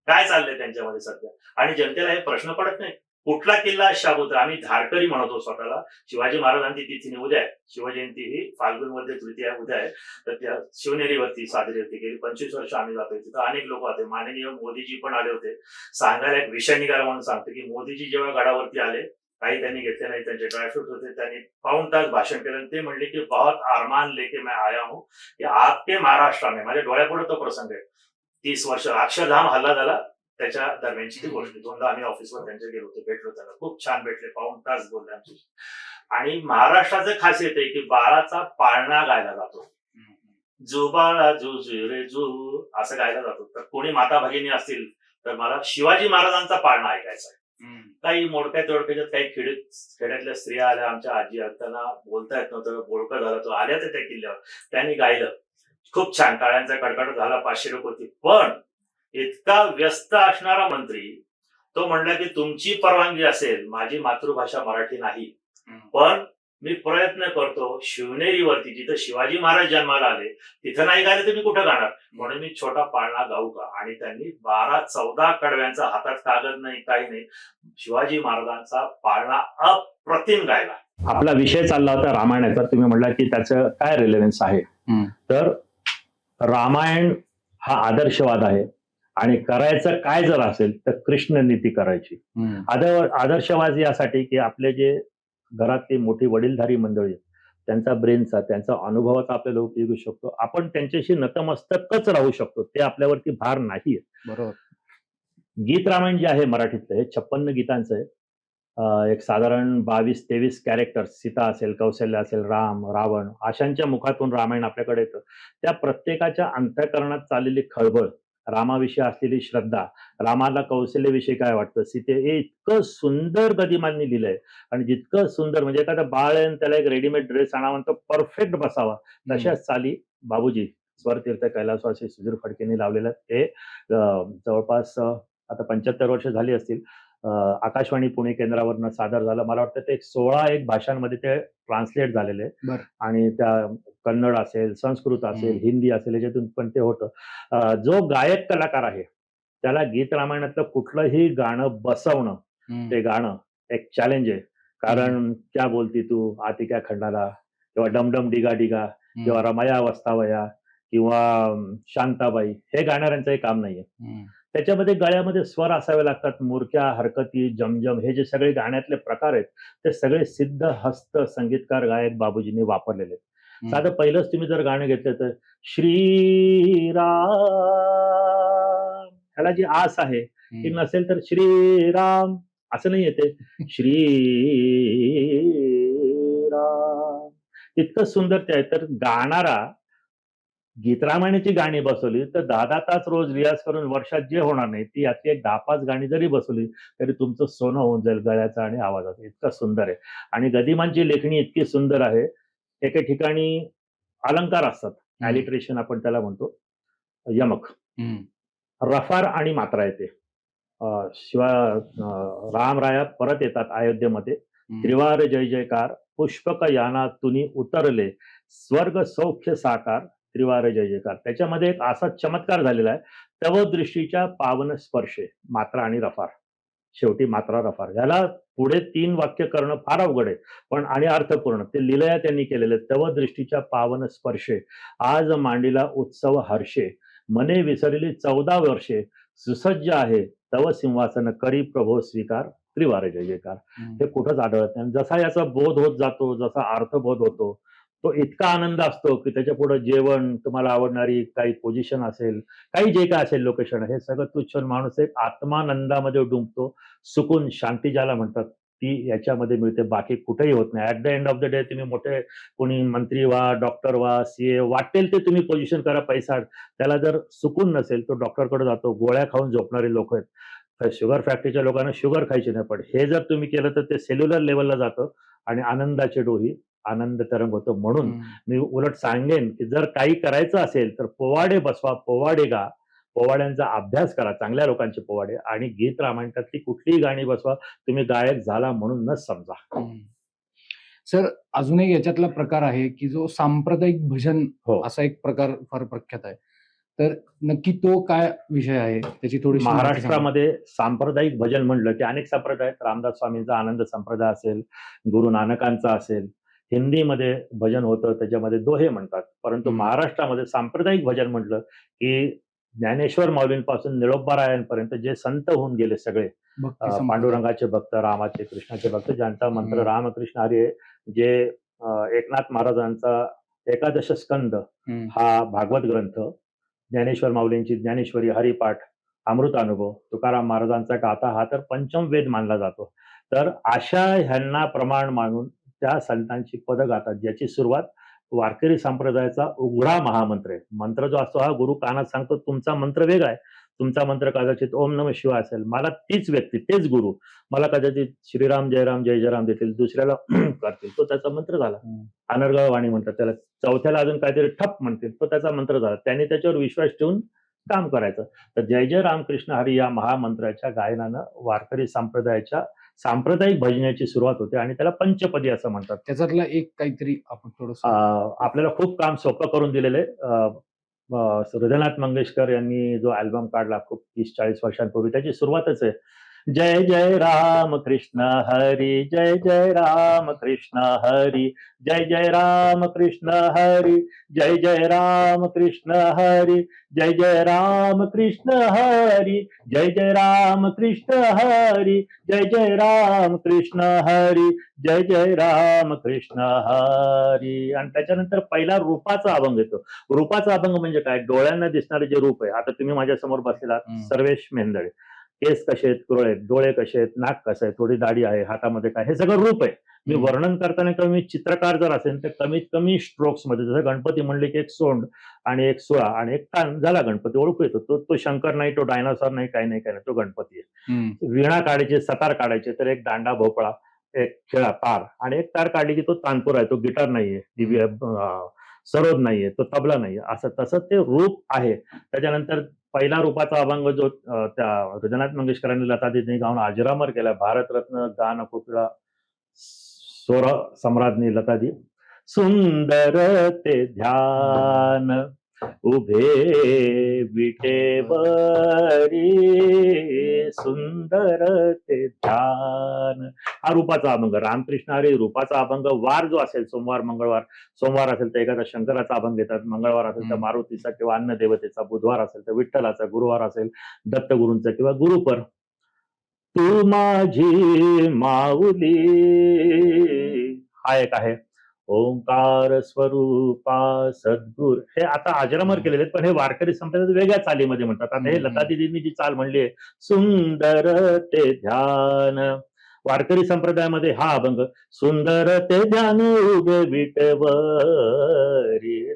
काय चाललंय त्यांच्यामध्ये सध्या? आणि जनतेला हे प्रश्न पडत नाही कुठला किल्ला शाबूत. आम्ही धारकरी म्हणतो स्वतःला. शिवाजी महाराजांची तिथी उद्या आहे, शिवजयंती ही फाल्गुन मध्ये तृतीया उद्या आहे, तर त्या शिवनेरीवरती साजरी होती. गेली 25 वर्ष आम्ही जातोय, तिथं अनेक लोक होते. माननीय मोदीजी पण आले होते. सांगायला एक विषय निघाला म्हणून सांगतो की मोदीजी जेव्हा गडावरती आले, काही त्यांनी घेतले नाही, त्यांचे ड्रायफ्रूट होते, त्यांनी पाऊण तास भाषण केलं. ते म्हणले की बहुत अरमान लेके मैं आया हूं की आपके महाराष्ट्र में. माझ्या डोळ्यापुढे तो प्रसंग आहे. 30 वर्ष अक्षरधाम हल्ला झाला त्याच्या दरम्यानची ती गोष्ट. 2दा आम्ही ऑफिसवर त्यांच्या गेलो होतो, भेटलो त्यांना, खूप छान भेटले, पाऊण तास बोलले आमची. आणि महाराष्ट्राचं खासियत आहे की बाळाचा पाळणा गायला जातो. जू बाळा जू रे जू असं गायला जातो. तर कोणी माता भगिनी असतील तर मला शिवाजी महाराजांचा पाळणा ऐकायचा आहे. काही मोडक्या तोडक्याच्यात काही खेड्यातल्या स्त्रिया आल्या, आमच्या आजी, त्यांना बोलता येत नव्हतं, बोलकं झालं, तो आल्या त्या किल्ल्यावर, त्यांनी गायलं, खूप छान, टाळ्यांचा कडकड झाला, 500 लोक होती. पण इतका व्यस्त असणारा मंत्री तो म्हणला की तुमची परवानगी असेल, माझी मातृभाषा मराठी नाही, पण मी प्रयत्न करतो शिवनेरीवरती जिथं शिवाजी महाराज जन्माला आले तिथं नाही गायलं तर मी कुठं गाणार, म्हणून मी छोटा पाळणा गाऊ का. आणि त्यांनी 12-14 कडव्यांचा, हातात कागद नाही काही नाही, शिवाजी महाराजांचा पाळणा अप्रतिम गायला. आपला विषय चालला होता रामायणाचा, तुम्ही म्हणला की त्याचं काय रिलेव्हन्स आहे. तर रामायण हा आदर्शवाद आहे आणि करायचं काय जर असेल तर कृष्ण नीती करायची. आदर्शवाद यासाठी की आपले जे घरातली मोठी वडीलधारी मंडळी त्यांचा ब्रेनचा, त्यांचा अनुभवाचा आपल्याला उपयोग होऊ शकतो. आपण त्यांच्याशी नतमस्तकच राहू शकतो, ते आपल्यावरती भार नाहीये.
बरोबर.
गीत रामायण जे आहे मराठीतलं, हे 56 गीतांचं आहे. एक साधारण 22-23 कॅरेक्टर्स, सीता असेल, कौशल्य असेल, राम, रावण, अशांच्या मुखातून रामायण आपल्याकडे येतं. त्या प्रत्येकाच्या अंतःकरणात चाललेली खळबळ, रामाविषयी असलेली श्रद्धा, रामाला कौशल्याविषयी काय वाटतं, सीते, हे इतकं सुंदर गदिमांनी लिहिलंय. आणि जितकं सुंदर म्हणजे एखादं बाळ आहे आणि त्याला एक रेडीमेड ड्रेस आणावा तो परफेक्ट बसावा, तशाच चाली बाबूजी स्वरतीर्थ कैलासवासी सुधीर फडकेंनी लावलेलं. ते जवळपास आता 75 वर्ष झाली असतील. आकाशवाणी पुणे केंद्रावरनं सादर झालं. मला वाटतं ते 16 भाषांमध्ये ते ट्रान्सलेट झालेले आहे. आणि त्या कन्नड असेल, संस्कृत असेल, हिंदी असेल, याच्यातून पण ते होतं. जो गायक कलाकार आहे त्याला गीत रामायणातलं कुठलंही गाणं बसवणं, ते गाणं एक चॅलेंज आहे. कारण क्या बोलती तू, आती क्या खंडाला, किंवा डमडम डिगा डिगा, किंवा रमाया वस्तावया, किंवा शांताबाई, हे गाणाऱ्यांचंही काम नाहीये. त्याच्यामध्ये गळ्यामध्ये स्वर असावे लागतात, मुरक्या, हरकती, जमजम, हे जे सगळे गाण्यातले प्रकार आहेत ते सगळे सिद्ध हस्त संगीतकार गायक बाबूजींनी वापरलेले आहेत. साधं पहिलंच तुम्ही जर गाणं घेतलं तर श्रीराम, ह्याला जी आस आहे ती नसेल तर श्रीराम असं नाही येते, श्रीराम, इतकं सुंदर ते आहे. तर गाणारा गीत रामायणाची गाणी बसवली तर 10-10 तास रोज रियाज करून वर्षात जे होणार नाही ती यातली एक 10-5 गाणी जरी बसवली तरी तुमचं सोनं होऊन जाईल गळ्याचं आणि आवाजाचं. इतकं सुंदर आहे. आणि गदिमांची लेखणी इतकी सुंदर आहे. एके ठिकाणी अलंकार असतात, ॲलिट्रेशन आपण त्याला म्हणतो, यमक, रफार आणि मात्रा येते. रामराया परत येतात अयोध्येमध्ये, त्रिवार जय जयकार, पुष्पक याना तुनी उतरले, स्वर्ग सौख्य साकार, त्रिवार जय जयकार. त्याच्यामध्ये एक असा चमत्कार झालेला आहे, तव दृष्टीच्या पावन स्पर्शे, मात्रा आणि रफार, शेवटी मात्रा रफार. याला पुढे 3 वाक्य करणं फार अवघड आहे, पण आणि अर्थपूर्ण ते लीलया त्यांनी केलेले. तव दृष्टीच्या पावन स्पर्शे, आज मांडीला उत्सव हर्षे, मने विसरली 14 वर्षे, सुसज्ज आहे तव सिंहासन, करी प्रभो स्वीकार, त्रिवार जय जयकार. हे कुठंच आढळत नाही. जसा याचा बोध होत जातो, जसा अर्थबोध होतो, तो इतका आनंद असतो की त्याच्या पुढे जेवण, तुम्हाला आवडणारी काही पोझिशन असेल, काही जे काय असेल लोकेशन, हे सगळं तुच्छ. माणूस एक आत्मानंदामध्ये डुंबतो. सुकून, शांती ज्याला म्हणतात, ती याच्यामध्ये मिळते, बाकी कुठेही होत नाही. At the end of the day तुम्ही मोठे कोणी मंत्री व्हा, डॉक्टर व्हा, सीए, वाटेल ते तुम्ही पोझिशन करा, पैसा, त्याला जर सुकून नसेल तो डॉक्टरकडे जातो. गोळ्या खाऊन झोपणारे लोक आहेत. तर शुगर फॅक्टरीच्या लोकांना शुगर खायची नाही, पण हे जर तुम्ही केलं तर ते सेल्युलर लेवलला जातं आणि आनंदाची डोही, आनंद तरंग होतो. म्हणून मी उलट सांगेन की जर काही करायचं असेल तर पोवाडे बसवा, पोवाडे गा, पोवाड्यांचा अभ्यास करा, चांगल्या लोकांचे पोवाडे, आणि गीत रामायणातली कुठलीही गाणी बसवा. तुम्ही गायक झाला म्हणून समजा.
सर, अजून एक याच्यातला प्रकार आहे की जो सांप्रदायिक भजन, असा एक प्रकार फार प्रख्यात आहे. तर नक्की तो काय विषय आहे, त्याची थोडी
महाराष्ट्रामध्ये सांप्रदायिक भजन म्हणलं की अनेक संप्रदाय आहेत. रामदास स्वामींचा आनंद संप्रदाय असेल, गुरु नानकांचा असेल, हिंदीमध्ये भजन होतं, त्याच्यामध्ये दोहे म्हणतात. परंतु महाराष्ट्रामध्ये सांप्रदायिक भजन म्हटलं की ज्ञानेश्वर माऊलींपासून निळोबारायांपर्यंत जे संत होऊन गेले सगळे, पांडुरंगाचे भक्त, रामाचे, कृष्णाचे भक्त, ज्यांचा मंत्र रामकृष्ण हरी आहे, जे एकनाथ महाराजांचा एकादश स्कंद हा भागवत ग्रंथ, ज्ञानेश्वर माऊलींची ज्ञानेश्वरी, हरिपाठ, अमृतानुभव, तुकाराम महाराजांचा गाथा हा तर पंचम वेद मानला जातो. तर अशा ह्यांना प्रमाण मानून त्या संतांची पद गातात, ज्याची सुरुवात वारकरी संप्रदायाचा उघडा महामंत्र आहे. मंत्र जो असतो हा गुरु कानात सांगतो, तुमचा मंत्र वेगळा आहे. तुमचा मंत्र कदाचित ओम नमः शिवाय असेल, मला तीच व्यक्ती, तेच गुरु मला कदाचित श्रीराम जयराम जय जयराम देतील, दुसऱ्याला करतील, तो त्याचा मंत्र झाला. अनर्गळ वाणी म्हणतात त्याला. चौथ्याला अजून काहीतरी ठप म्हणतील, तो त्याचा मंत्र झाला. त्यांनी त्याच्यावर विश्वास ठेवून काम करायचं. तर जय जय रामकृष्ण हरी या महामंत्राच्या गायनानं वारकरी संप्रदायाच्या सांप्रदायिक भजनाची सुरुवात होते आणि त्याला पंचपदी असं म्हणतात.
त्याच्यातला एक काहीतरी आपण थोडस
आपल्याला खूप काम सोपं करून दिलेलं आहे. हृदयनाथ मंगेशकर यांनी जो अल्बम काढला खूप 30-40 वर्षांपूर्वी, त्याची सुरुवातच आहे, जय जय राम कृष्ण हरी, जय जय राम कृष्ण हरी, जय जय राम कृष्ण हरी, जय जय राम कृष्ण हरी, जय जय राम कृष्ण हरी, जय जय राम कृष्ण हरी, जय जय राम कृष्ण हरी, जय जय राम कृष्ण हरी. आणि त्याच्यानंतर पहिला रूपाचा अभंग येतो. रूपाचा अभंग म्हणजे काय? डोळ्यांना दिसणारे जे रूप आहे. आता तुम्ही माझ्या समोर बसलेला सर्वेश मेंदळे, केस कसे आहेत, कुरळे आहेत, डोळे कसे आहेत, नाक कसं आहे, थोडी दाढी आहे, हातामध्ये काय, हे सगळं रूप आहे. मी वर्णन करताना किंवा मी चित्रकार जर असेल तर कमीत कमी स्ट्रोक्स मध्ये, जसं गणपती म्हणले की एक सोंड आणि एक सुळा आणि एक कान, झाला गणपती, ओळखू येतो. तो शंकर नाही, तो डायनासॉर नाही, काही नाही, तो गणपती आहे. वीणा काढायची, सतार काढायचे तर एक दांडा भोपळा, एक खेळा तार, आणि एक तार काढली की तो तानपूर आहे, तो गिटार नाहीये, सरोद नाहीये, तो तबला नाहीये, असं तसं ते रूप आहे. त्याच्यानंतर पहिला रूपाचा अभंग जो त्या हृदयनाथ मंगेशकरांनी लतादीदींनी गाऊन अजरामर केला, भारतरत्न गान कोकिळा स्वर सम्राज्ञी लतादी, सुंदर ते ध्यान उभे विटेवरी, सुंदर ते ध्यान, हा रूपाचा अभंग. रामकृष्ण हरी रूपाचा अभंग. वार जो असेल, सोमवार मंगळवार, सोमवार असेल तर एखादा शंकराचा अभंग घेतात, मंगळवार असेल तर मारुतीचा किंवा अन्न देवतेचा, बुधवार असेल तर विठ्ठलाचा, गुरुवार असेल दत्तगुरूंचा किंवा गुरुपर. तू माझी माऊली, हा एक आहे. ओंकार स्वरूपा सद्गुर, हे आता अजरामर केलेले आहेत, पण हे वारकरी संप्रदायात वेगळ्या चालीमध्ये म्हणतात. आता हे लता दिदींनी जी चाल म्हणली आहे, सुंदर ते ध्यान, वारकरी संप्रदायामध्ये हा अभंग, सुंदर ते ध्यान उभे विटेवरी,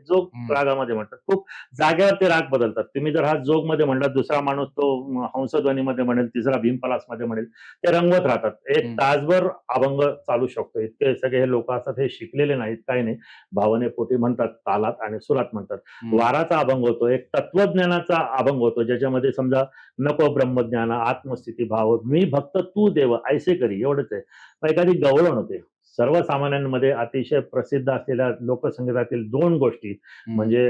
जोग रागामध्ये म्हणतात. खूप जागेवर ते राग बदलतात. तुम्ही जर हा जोग मध्ये म्हणला, दुसरा माणूस तो हंसध्वनीमध्ये म्हणेल, तिसरा भीमपलास मध्ये म्हणेल, ते रंगवत राहतात. एक तासभर अभंग चालू शकतो. इतके सगळे हे लोक असतात, हे शिकलेले नाहीत, काही नाही, भावनेपोटी म्हणतात, तालात आणि सुरात म्हणतात. वाराचा अभंग होतो, एक तत्वज्ञानाचा अभंग होतो, ज्याच्यामध्ये समजा नको ब्रह्मज्ञान, आत्मस्थिती भाव, मी भक्त तू देव ऐसे करी, एवढंच आहे. एखादी गवळण होते. सर्वसामान्यांमध्ये अतिशय प्रसिद्ध असलेल्या लोकसंगीतातील दोन गोष्टी म्हणजे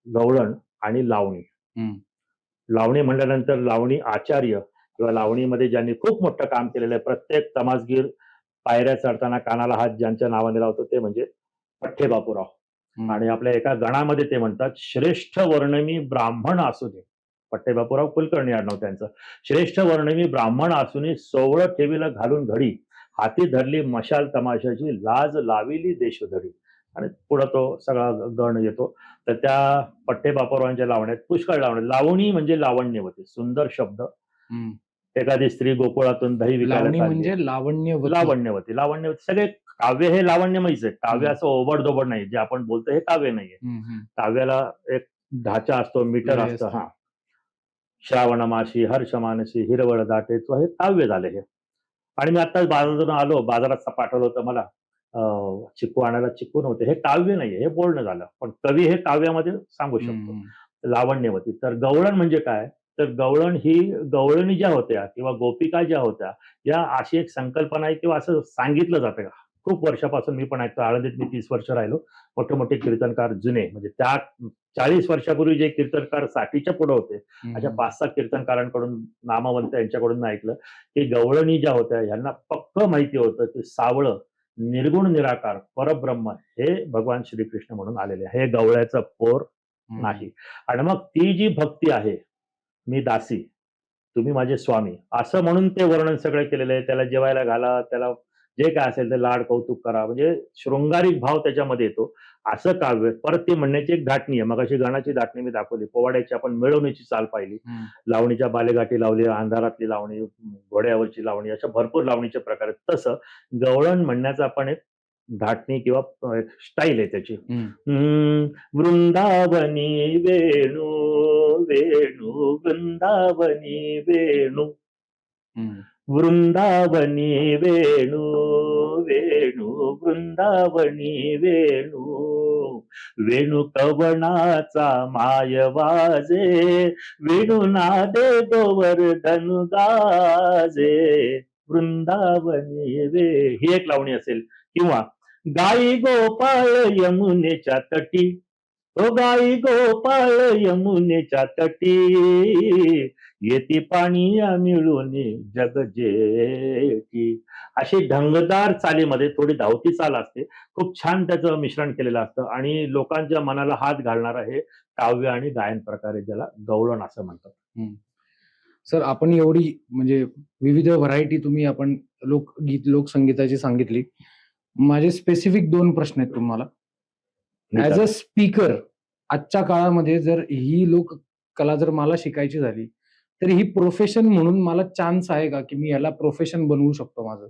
गवळण आणि लावणी. लावणी म्हणल्यानंतर लावणी आचार्य किंवा लावणीमध्ये ज्यांनी खूप मोठं काम केलेलं आहे, प्रत्येक तमासगीर पायऱ्या चढताना कानाला हात ज्यांच्या नावाने लावतो ते म्हणजे पठ्ठे बापूराव. आणि आपल्या एका गणामध्ये ते म्हणतात, श्रेष्ठ वर्णमी ब्राह्मण असू दे, पठ्ठे बापूराव कुलकर्णी आडनाव त्यांचं, श्रेष्ठ वर्णमी ब्राह्मण असूनही सोवळं ठेवीला घालून घडी, हाती धरली मशाल तमाशाची, लाज लाविली देशधडी. आणि पुढे तो सगळा गण येतो. तर त्या पठ्ठे बापूरावांच्या लावण्यात पुष्कळ लावणी म्हणजे लावण्यवती, सुंदर शब्द. एखादी स्त्री गोकुळातून दही विकायला
म्हणजे
लावण्यवती, सगळे काव्य हे लावण्यमयच आहे. काव्य असं ओबडधोबड नाही, जे आपण बोलतो हे काव्य नाहीये. काव्याला एक ढाचा असतो, मीटर असतं. हा, श्रावण माशी हर्ष मानसी हिरवळ दाटे, तो हे काव्य झाले हे. आणि मी आता बाजारातून आलो, बाजारात पाठवलं होतं मला चिक्कू आणायला, चिक्कू नव्हते, हे काव्य नाहीये, हे बोलणं झालं. पण कवी हे काव्यामध्ये सांगू शकतो. लावण्यवती. तर गवळण म्हणजे काय? तर गवळण ही गवळणी ज्या होत्या किंवा गोपिका ज्या होत्या, या अशी एक संकल्पना आहे किंवा असं सांगितलं जातं. खूप वर्षापासून मी पण ऐकतो. आळंदीत मी 30 वर्ष राहिलो. मोठे मोठे कीर्तनकार जुने, म्हणजे त्या 40 वर्षापूर्वी जे कीर्तनकार साठीच्या पुढे होते, अशा 5-6 कीर्तनकारांकडून, नामवंत यांच्याकडून मी ऐकलं की गवळणी ज्या होत्या यांना पक्क माहिती होतं की सावळं निर्गुण निराकार परब्रह्म हे भगवान श्रीकृष्ण म्हणून आलेले, हे गवळ्याचं पोर नाही. आणि मग ती जी भक्ती आहे, मी दासी तुम्ही माझे स्वामी, असं म्हणून ते वर्णन सगळं केलेलं आहे. त्याला जेवायला घाला, त्याला जे काय असेल ते लाड कौतुक करा, म्हणजे शृंगारिक भाव त्याच्यामध्ये येतो. असं काव्य. परत ते म्हणण्याची एक धाटणी आहे. मग अशी गाण्याची धाटणी मी दाखवली, पोवाड्याची आपण मिळवणीची चाल पाहिली, लावणीच्या बालेगाठी लावली, अंधारातली लावणी, घोड्यावरची लावणी, अशा भरपूर लावणीचे प्रकार आहेत. तसं गवळण म्हणण्याचा आपण एक धाटणी किंवा एक स्टाईल आहे त्याची. वृंदावनी वेणू वेणू वृंदावनी वेणू, वृंदावनी वेणू वेणू वृंदावनी वेणू, वेणू कवणाचा माय वाजे, वेणू नादे गोवर्धन गाजे, वृंदावनी वे, ही एक लावणी असेल. किंवा गाई गोपाळ यमुनेच्या तटी, ओ गाई गोपाळ यमुनेच्या तटी, येती पाणी मिळून जग जेठी. अशी ढंगदार चालीमध्ये थोडी धावती चाल असते, खूप छान त्याचं मिश्रण केलेलं असतं आणि लोकांच्या मनाला हात घालणारं हे काव्य आणि गायन प्रकारे, ज्याला गवळण असं म्हणतात.
सर, आपण एवढी म्हणजे विविध व्हरायटी तुम्ही आपण लोकगीत लोकसंगीताची सांगितली. माझे स्पेसिफिक 2 प्रश्न आहेत तुम्हाला. ऍज अ स्पीकर आजच्या काळामध्ये जर ही लोककला जर मला शिकायची झाली, तर ही प्रोफेशन म्हणून मला चान्स आहे का, की मी याला प्रोफेशन बनवू शकतो माझं?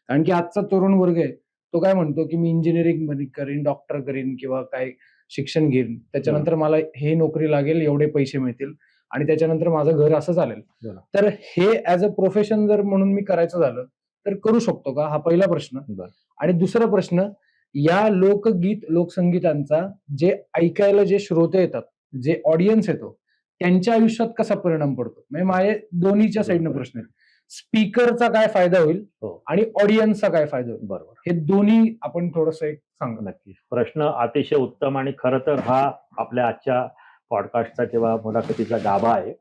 कारण की आजचा तरुण वर्ग आहे, तो काय म्हणतो, की मी इंजिनिअरिंग करीन, डॉक्टर करीन किंवा काय शिक्षण घेईन. त्याच्यानंतर मला हे नोकरी लागेल, एवढे पैसे मिळतील आणि त्याच्यानंतर माझं घर असं चालेल.
बरं.
तर हे ऍज अ प्रोफेशन जर म्हणून मी करायचं झालं, तर करू शकतो का? हा पहिला प्रश्न.
बरं.
आणि दुसरा प्रश्न, या लोकगीत लोकसंगीतांचा जे ऐकायला जे श्रोते येतात, जे ऑडियन्स येतो, त्यांच्या आयुष्यात कसा परिणाम पडतो? म्हणजे माझे दोन्हीच्या साईडनं प्रश्न आहेत. स्पीकरचा काय फायदा होईल
हो.
आणि ऑडियन्सचा काय फायदा होईल?
बरोबर.
हे दोन्ही आपण थोडस एक सांगा.
नक्की. प्रश्न अतिशय उत्तम आणि खरं तर हा आपल्या आजच्या पॉडकास्टचा किंवा मुलाखतीचा गाभा आहे.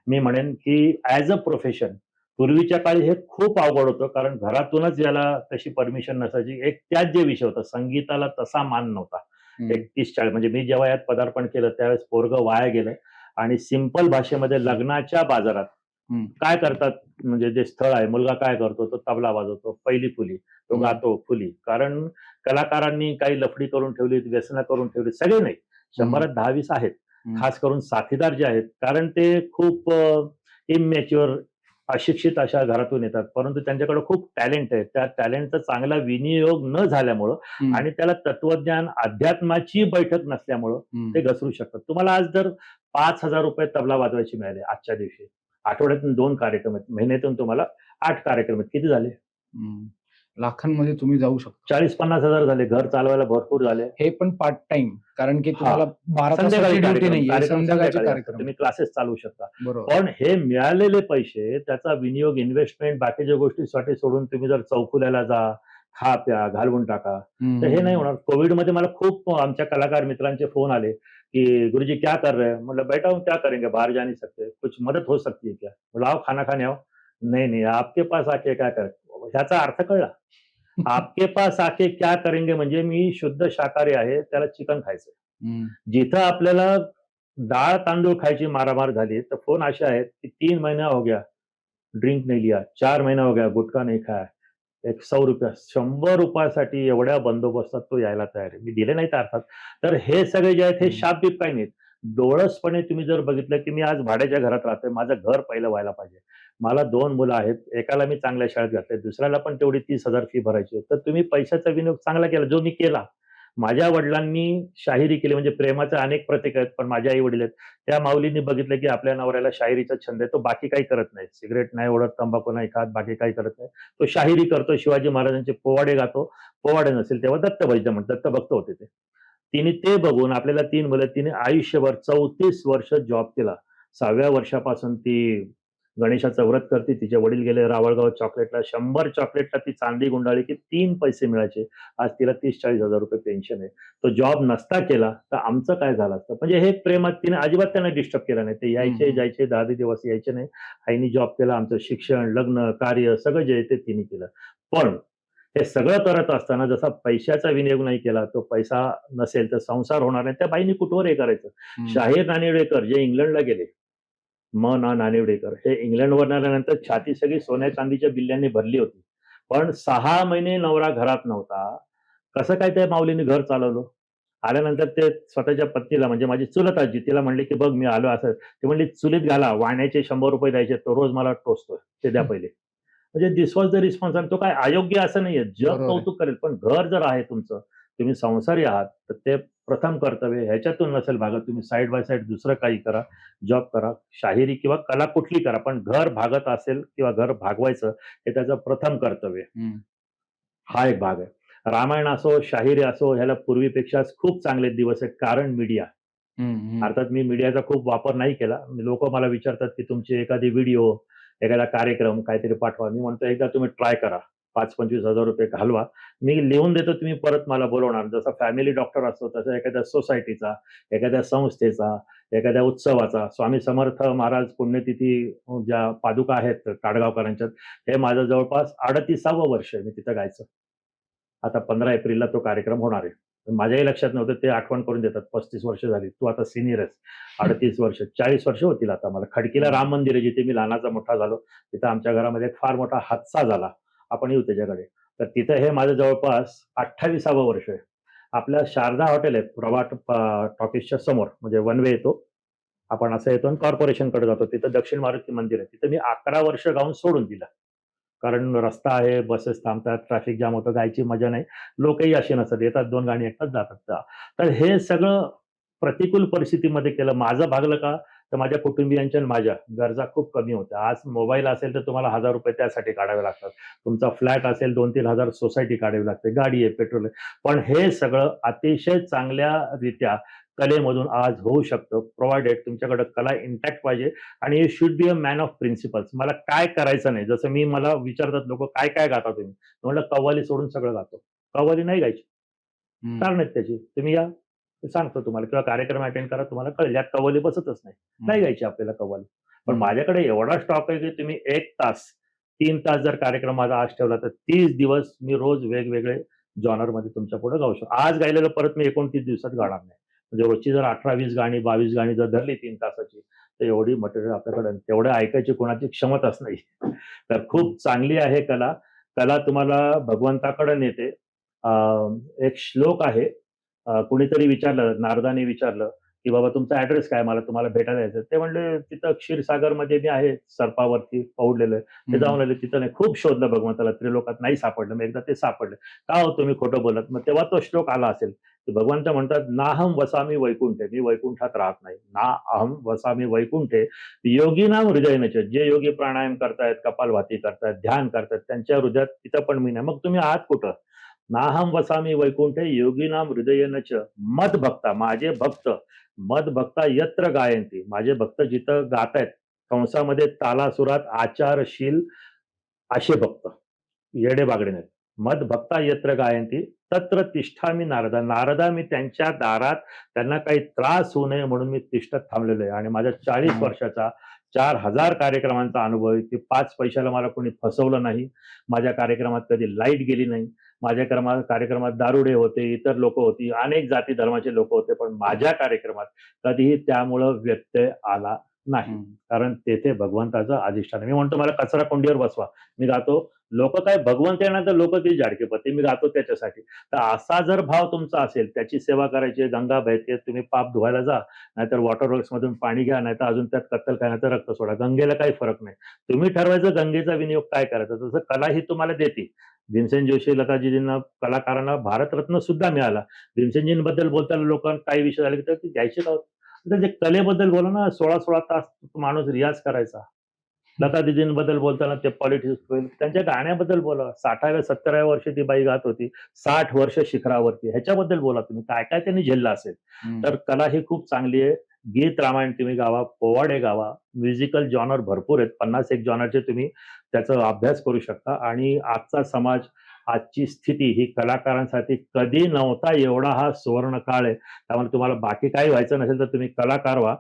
मी म्हणेन की ऍज अ प्रोफेशन पूर्वीच्या काळी हे खूप अवघड होतं, कारण घरातूनच याला तशी परमिशन नसायची. एक त्यात जे विषय होता, संगीताला तसा मान नव्हता. 31-40 म्हणजे मी जेव्हा यात पदार्पण केलं त्यावेळेस पोरगं वाया गेलं आणि सिंपल भाषेमध्ये लग्नाच्या बाजारात काय करतात, म्हणजे जे स्थळ आहे, मुलगा काय करतो, तो तबला वाजवतो, पहिली फुली, तो गातो फुली. कारण कलाकारांनी काही लफडी करून ठेवली, व्यसना करून ठेवली, सगळे नाही, 100त 10-20 आहेत. खास करून साथीदार जे आहेत, कारण ते खूप इमॅच्युअर अशिक्षित अशा घरातून येतात, परंतु त्यांच्याकडे खूप टॅलेंट आहे. त्या टॅलेंटचा चांगला विनियोग न झाल्यामुळं आणि त्याला तत्वज्ञान अध्यात्माची बैठक नसल्यामुळं ते घसरू शकतात. तुम्हाला आज जर 5,000 रुपये तबला वाजवायची मिळाले आजच्या दिवशी, आठवड्यातून 2 कार्यक्रम आहेत, महिन्यातून तुम्हाला 8 कार्यक्रम आहेत, किती झाले?
लाखांमध्ये तुम्ही जाऊ शकता.
40-50 हजार झाले. घर चालवायला भरपूर झाले.
हे पण पार्ट टाइम, कारण की तुम्हाला 12 तासाची
संध्याकाळी
ड्युटी नाही,
कार्यक्रम,
संध्याकाळचे
संध्याकाळी
कार्यक्रम.
तुम्ही क्लासेस चालवू शकता.
बरोबर.
पण हे मिळालेले पैसे, त्याचा विनियोग, इन्व्हेस्टमेंट बाकीच्या गोष्टीसाठी सोडून तुम्ही जर चौफुल्याला जा, खा प्या, घालवून टाका, तर हे नाही होणार. कोविडमध्ये मला खूप आमच्या कलाकार मित्रांचे फोन आले की गुरुजी क्या कर रहे हैं? मतलब बेटा हूँ, क्या करेंगे, बाहर जा नहीं सकते, कुछ मदद हो सकती है क्या? बोला आओ खाना खाने आओ. नहीं नहीं, आपके पास आके क्या कर, ह्याचा अर्थ कळला. आपके पास आके क्या करेंगे म्हणजे मी शुद्ध शाकाहारी आहे, त्याला चिकन खायचंय. जिथं आपल्याला डाळ तांदूळ खायची मारामार झाली, तर फोन असे आहेत की 3 महीना हो गया ड्रिंक नहीं लिया, 4 महीना हो गया गुटखा नहीं खाया, एक 100 रुपया, 100 रुपयासाठी एवढ्या बंदोबस्तात तो यायला तयार आहे. मी दिले नाहीत अर्थात. तर हे सगळे जे आहेत हे शाप बीप काही नाहीत. डोळसपणे तुम्ही जर बघितलं की मी आज भाड्याच्या घरात राहतोय, माझं घर पहिलं व्हायला पाहिजे, मला 2 मुलं आहेत, एकाला मी चांगल्या शाळेत घातलंय, दुसऱ्याला पण तेवढी 30,000 फी भरायची. तर तुम्ही पैशाचा विनियोग चांगला केला, जो मी केला. माझ्या वडिलांनी शाहिरी केली, म्हणजे प्रेमाचे अनेक प्रतीक आहेत, पण माझे आई वडील आहेत, त्या माऊलींनी बघितलं की आपल्या नवऱ्याला शाहिरीचा छंद आहे, तो बाकी काही करत नाही, सिगरेट नाही ओढत, तंबाखू नाही खात, बाकी काही करत नाही, तो शाहिरी करतो, शिवाजी महाराजांचे पोवाडे गातो. पोवाडे नसेल तेव्हा दत्तभजन म्हणतात, दत्तभक्त होते ते. तिने ते बघून, आपल्याला 3 मुलं, तिने आयुष्यभर 34 वर्ष जॉब केला. 6व्या वर्षापासून ती गणेशाचं व्रत करते. तिचे वडील गेले रावळगाव चॉकलेटला, 100 चॉकलेटला ती चांदी गुंडाळी की 3 पैसे मिळायचे. आज तिला 30-40 हजार रुपये पेन्शन आहे. तो जॉब नसता केला तर आमचं काय झालं असतं. म्हणजे हे प्रेमात तिने अजिबात त्यांना डिस्टर्ब केलं नाही. ते यायचे जायचे, 10 दिवस यायचे नाही. आईनी जॉब केला, आमचं शिक्षण, लग्न, कार्य सगळं जे आहे ते तिने केलं. पण हे सगळं करत असताना जसा पैशाचा विनियोग नाही केला, तो पैसा नसेल तर संसार होणार नाही. त्या बाईंनी कुठवर हे करायचं. शाहीर नानिवडेकर जे इंग्लंडला गेले, नानिवडेकर, हे इंग्लंडवर आल्यानंतर छाती सगळी सोन्या चांदीच्या बिल्ल्यांनी भरली होती, पण 6 महिने नवरा घरात नव्हता. कसं काय त्या माऊलीने घर चालवलं. आल्यानंतर ते स्वतःच्या पत्नीला, म्हणजे माझी चुलत आजी, तिला म्हणले की बघ मी आलो असं. ते म्हणले चुलीत घाला, वाण्याचे 100 रुपये द्यायचे, तो रोज मला टोचतोय, ते द्या पहिले. म्हणजे दिस वॉज द रिस्पॉन्स. आणि तो काय अयोग्य असं नाहीये, जग कौतुक करेल, पण घर जर आहे तुमचं, तुम्ही संसारी आहात, तर ते प्रथम कर्तव्य, ह्याच्यातून नसेल भागत, तुम्ही साईड बाय साईड दुसरं काही करा, जॉब करा, शाहिरी किंवा कला कुठली करा, पण घर भागत असेल किंवा घर भागवायचं हे त्याचं प्रथम कर्तव्य. हा एक भाग आहे. रामायण असो, शाहिरी असो, ह्याला पूर्वीपेक्षा खूप चांगले दिवस आहेत, कारण मीडिया. अर्थात मी मीडियाचा खूप वापर नाही केला. लोक मला विचारतात की तुमची एखादी व्हिडिओ, एखादा कार्यक्रम काहीतरी पाठवा. मी म्हणतो एकदा तुम्ही ट्राय करा, 5-25,000 रुपये घालवा, मी लिहून देतो, तुम्ही परत मला बोलवणार. जसा फॅमिली डॉक्टर असतो तसा एखाद्या सोसायटीचा, एखाद्या संस्थेचा, एखाद्या उत्सवाचा, स्वामी समर्थ महाराज पुण्यतिथी ज्या पादुका आहेत ताडगावकरांच्या, हे माझं जवळपास 38वं वर्ष आहे मी तिथं गायचं. आता 15 एप्रिलला तो कार्यक्रम होणार आहे. माझ्याही लक्षात नव्हतं, ते आठवण करून देतात. 35 वर्ष झाली, तू आता सिनियर आहेस. 38 वर्ष, 40 वर्ष होतील आता मला. खडकीला राम मंदिर आहे, जिथे मी लहानाचा मोठा झालो. तिथं आमच्या घरामध्ये एक फार मोठा हादसा झाला, आपण येऊ त्याच्याकडे. तर तिथं हे माझं जवळपास 28वं वर्ष आहे. आपल्या शारदा हॉटेल आहे प्रभात टॉकीजच्या समोर, म्हणजे वन वे येतो आपण, असं येतो आणि कॉर्पोरेशनकडे जातो. तिथं दक्षिण मारुती मंदिर आहे. तिथं मी 11 वर्ष गाऊन सोडून दिलं, कारण रस्ता आहे, बसेस थांबतात, ट्रॅफिक जाम होतं, गायची मजा नाही. लोकही असे नसतात, येतात 2 गाणी ऐकतात जातात. तर हे सगळं प्रतिकूल परिस्थितीमध्ये केलं. माझं भागलं का, तर माझ्या कुटुंबियांच्या आणि माझ्या गरजा खूप कमी होत्या. आज मोबाईल असेल तर तुम्हाला ₹1000 त्यासाठी काढावे लागतात. तुमचा फ्लॅट असेल 2-3 हजार सोसायटी काढावी लागते, गाडी आहे, पेट्रोल आहे. पण हे सगळं अतिशय चांगल्या रीत्या कलेमधून आज होऊ शकतं, प्रोव्हायडेड तुमच्याकडे कला इंटॅक्ट पाहिजे आणि you should be a man of principles. मला काय करायचं नाही, जसं मला विचारतात लोक, काय काय गाता तुम्ही? म्हणलं कव्वाली सोडून सगळं गातो. कव्वाली नाही गायची, कारण आहेत त्याची, तुम्ही या, सांगतो तुम्हाला, किंवा कार्यक्रम अटेंड करा, तुम्हाला कळेल यात कव्वाली बसतच नाही गायची आपल्याला कव्वाली. पण माझ्याकडे एवढा स्टॉक आहे की तुम्ही 1 तास 3 तास जर कार्यक्रम माझा आज ठेवला तर 30 दिवस मी रोज वेगवेगळे जॉनर मध्ये तुमच्या पुढे गाऊ शकतो. आज गायलेलं परत मी 29 दिवसात गाणार नाही. म्हणजे रोजची जर 18-20 गाणी 22 गाणी जर धरली 3 तासाची, तर एवढी मटेरियल आपल्याकडे, तेवढं ऐकायची कोणाची क्षमताच नाही. तर खूप चांगली आहे कला. कला तुम्हाला भगवंताकडे नेते. एक श्लोक आहे, कुणीतरी विचारलं, नारदाने विचारलं की बाबा तुमचा ऍड्रेस काय, मला तुम्हाला भेटायला यायचं. ते म्हणले तिथं क्षीरसागर मध्ये मी आहे, सर्पावरती पौडलेलं आहे. ते जाऊन आले, तिथं नाही. खूप शोधलं भगवंताला, त्रिलोकात नाही सापडलं. मग एकदा ते सापडले. का हो तुम्ही खोटं बोलत? मग तेव्हा तो श्लोक आला असेल की भगवंत म्हणतात, नाहम वसामी वैकुंठे, मी वैकुंठात राहत नाही. ना अहम वसामी वैकुंठे योगिनाम हृदयनच, जे योगी प्राणायाम करतायत, कपालभाती करतायत, ध्यान करतायत, त्यांच्या हृदयात तिथं पण मी नाही. मग तुम्ही आहात कुठं? नाहम वसामी वैकुंठे योगिनाम हृदयनच मद भक्ता, माझे भक्त, मद भक्ता यत्र गायंती, माझे भक्त जिथं गातायत, कंसामध्ये तालासुरात आचारशील असे भक्त, येडे बागडे नाहीत. मद भक्ता यत्र गायंती तत्र तिष्ठामी नारदा, नारदा मी त्यांच्या दारात, त्यांना काही त्रास होऊ नये म्हणून मी तिष्ठत थांबलेलो आहे. आणि माझ्या 40 वर्षाचा 4000 कार्यक्रमांचा अनुभव आहे की 5 पैशाला मला कोणी फसवलं नाही. माझ्या कार्यक्रमात कधी लाईट गेली नाही. माझ्या कार्यक्रमात दारुडे होते, इतर लोक होती, अनेक जाती धर्माचे लोक होते, पण माझ्या कार्यक्रमात कधीही त्यामुळं व्यत्यय आला नाही, कारण तेथे भगवंताचं अधिष्ठान आहे. मी म्हणतो मला कचरा कोंडीवर बसवा, मी गातो. लोक काय भगवंत येणार तर लोक ती जाडकेपती, मी गातो त्याच्यासाठी. तर असा जर भाव तुमचा असेल, त्याची सेवा करायची, गंगा बहते, तुम्ही पाप धुवायला जा, नाहीतर वॉटर वर्क्स मधून पाणी घ्या, नाहीतर अजून त्यात कत्तल काय, नाहीतर रक्त सोडा, गंगेला काही फरक नाही. तुम्ही ठरवायचं गंगेचा विनियोग काय करायचा. तसं कला ही तुम्हाला देते. भीमसेन जोशी, लताजींना, कलाकारांना भारतरत्न सुद्धा मिळाला. भीमसेनजींबद्दल बोलताना लोक काही विषय झाले तर ते घ्यायचे का? जे कलेबद्दल बोला ना, 16-16 तास माणूस रियाज करायचा. लता दिदींबद्दल बोलताना ते पॉलिटिक्स, त्यांच्या गाण्याबद्दल बोला. 60व्या-70व्या वर्षी ती बाई गात होती, 60 वर्ष शिखरावरती, ह्याच्याबद्दल बोला तुम्ही, काय काय त्यांनी झेललं असेल. तर कला ही खूप चांगली आहे. गीत रामायण तुम्ही गावा, पोवाडे गावा, म्युझिकल जॉनर भरपूर आहेत, 51 जॉनरचे तुम्ही त्याचा अभ्यास करू शकता. आणि आजचा समाज, आजची स्थिती ही कलाकारांसाठी कधी नव्हता एवढा हा सुवर्ण काळ आहे. त्यामुळे तुम्हाला बाकी काही व्हायचं नसेल तर तुम्ही कलाकार व्हा.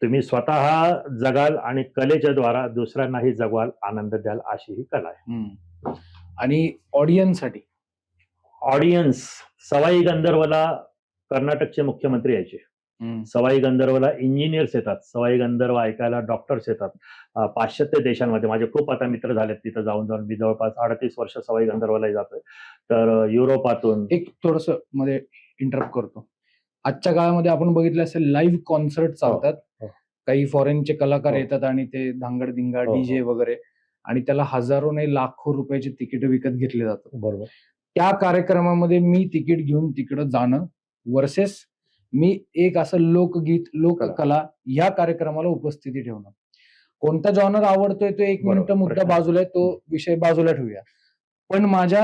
तुम्ही स्वतः जगाल आणि कलेच्या द्वारा दुसऱ्यांनाही जगवाल, आनंद द्याल, अशी ही कला आहे.
आणि ऑडियन्ससाठी
ऑडियन्स, सवाई गंधर्वला कर्नाटकचे मुख्यमंत्री यायचे, सवाई गंधर्वला इंजिनियर्स येतात, सवाई गंधर्व ऐकायला डॉक्टर्स येतात. पाश्चात्य देशांमध्ये माझे खूप आता मित्र झालेत, तिथं जाऊन जाऊन मी जवळपास 38 वर्ष सवाई गंधर्वलाही जातोय. तर युरोपातून,
एक थोडस मध्ये इंटरप्ट करतो, आजच्या काळामध्ये आपण बघितलं असेल लाईव्ह कॉन्सर्ट चालतात, काही फॉरेनचे कलाकार येतात आणि ते धांगड धिंगा डीजे वगैरे, आणि त्याला हजारो नाही लाखो रुपयाचे तिकीट विकत घेतले जातात.
बरोबर.
त्या कार्यक्रमामध्ये मी तिकीट घेऊन तिकडं जाणं वर्सेस मी एक असं लोकगीत, लोककला या कार्यक्रमाला उपस्थिती ठेवणं, कोणता जॉनर आवडतोय तो 1 मिनिट मुद्दा बाजूला आहे, तो विषय बाजूला ठेवूया. पण माझ्या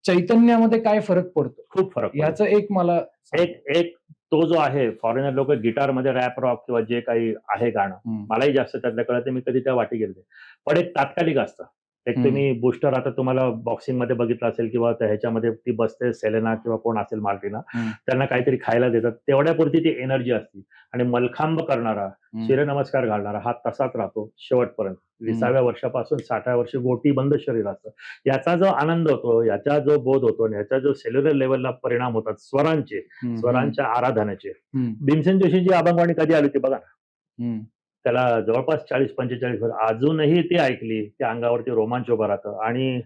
चैतन्यामध्ये काय फरक पडतो
खूप फरक पडतो.
याचं एक मला
एक तो जो आहे फॉरेनर लोक गिटारमध्ये रॅप रॉक किंवा जे काही आहे गाणं, मलाही जास्त त्यातलं कळत नाही, मी कधी त्या वाटी गेले, पण एक तात्कालिक असतं. एक तुम्ही बुस्टर आता तुम्हाला बॉक्सिंग मध्ये बघितलं असेल किंवा ह्याच्यामध्ये ती बसते सेलेना किंवा कोण असेल मार्टिना, त्यांना काहीतरी खायला देतात, तेवढ्यापुरती ती एनर्जी असते. आणि मलखांब करणारा, सूर्यनमस्कार घालणारा हा तसाच राहतो शेवटपर्यंत. 20व्या वर्षापासून 60व्या वर्षी गोटी बंद शरीर असतं. याचा जो आनंद होतो, याचा जो बोध होतो आणि याचा जो सेल्युलर लेवलला परिणाम होतात स्वरांच्या आराधनाचे. भीमसेन जोशींची अभंगवाणी कधी आली होती बघा ना, त्याला जवळपास 40-45 वर्ष, अजूनही ती ऐकली त्या अंगावरती रोमांच उभा राहतं. आणि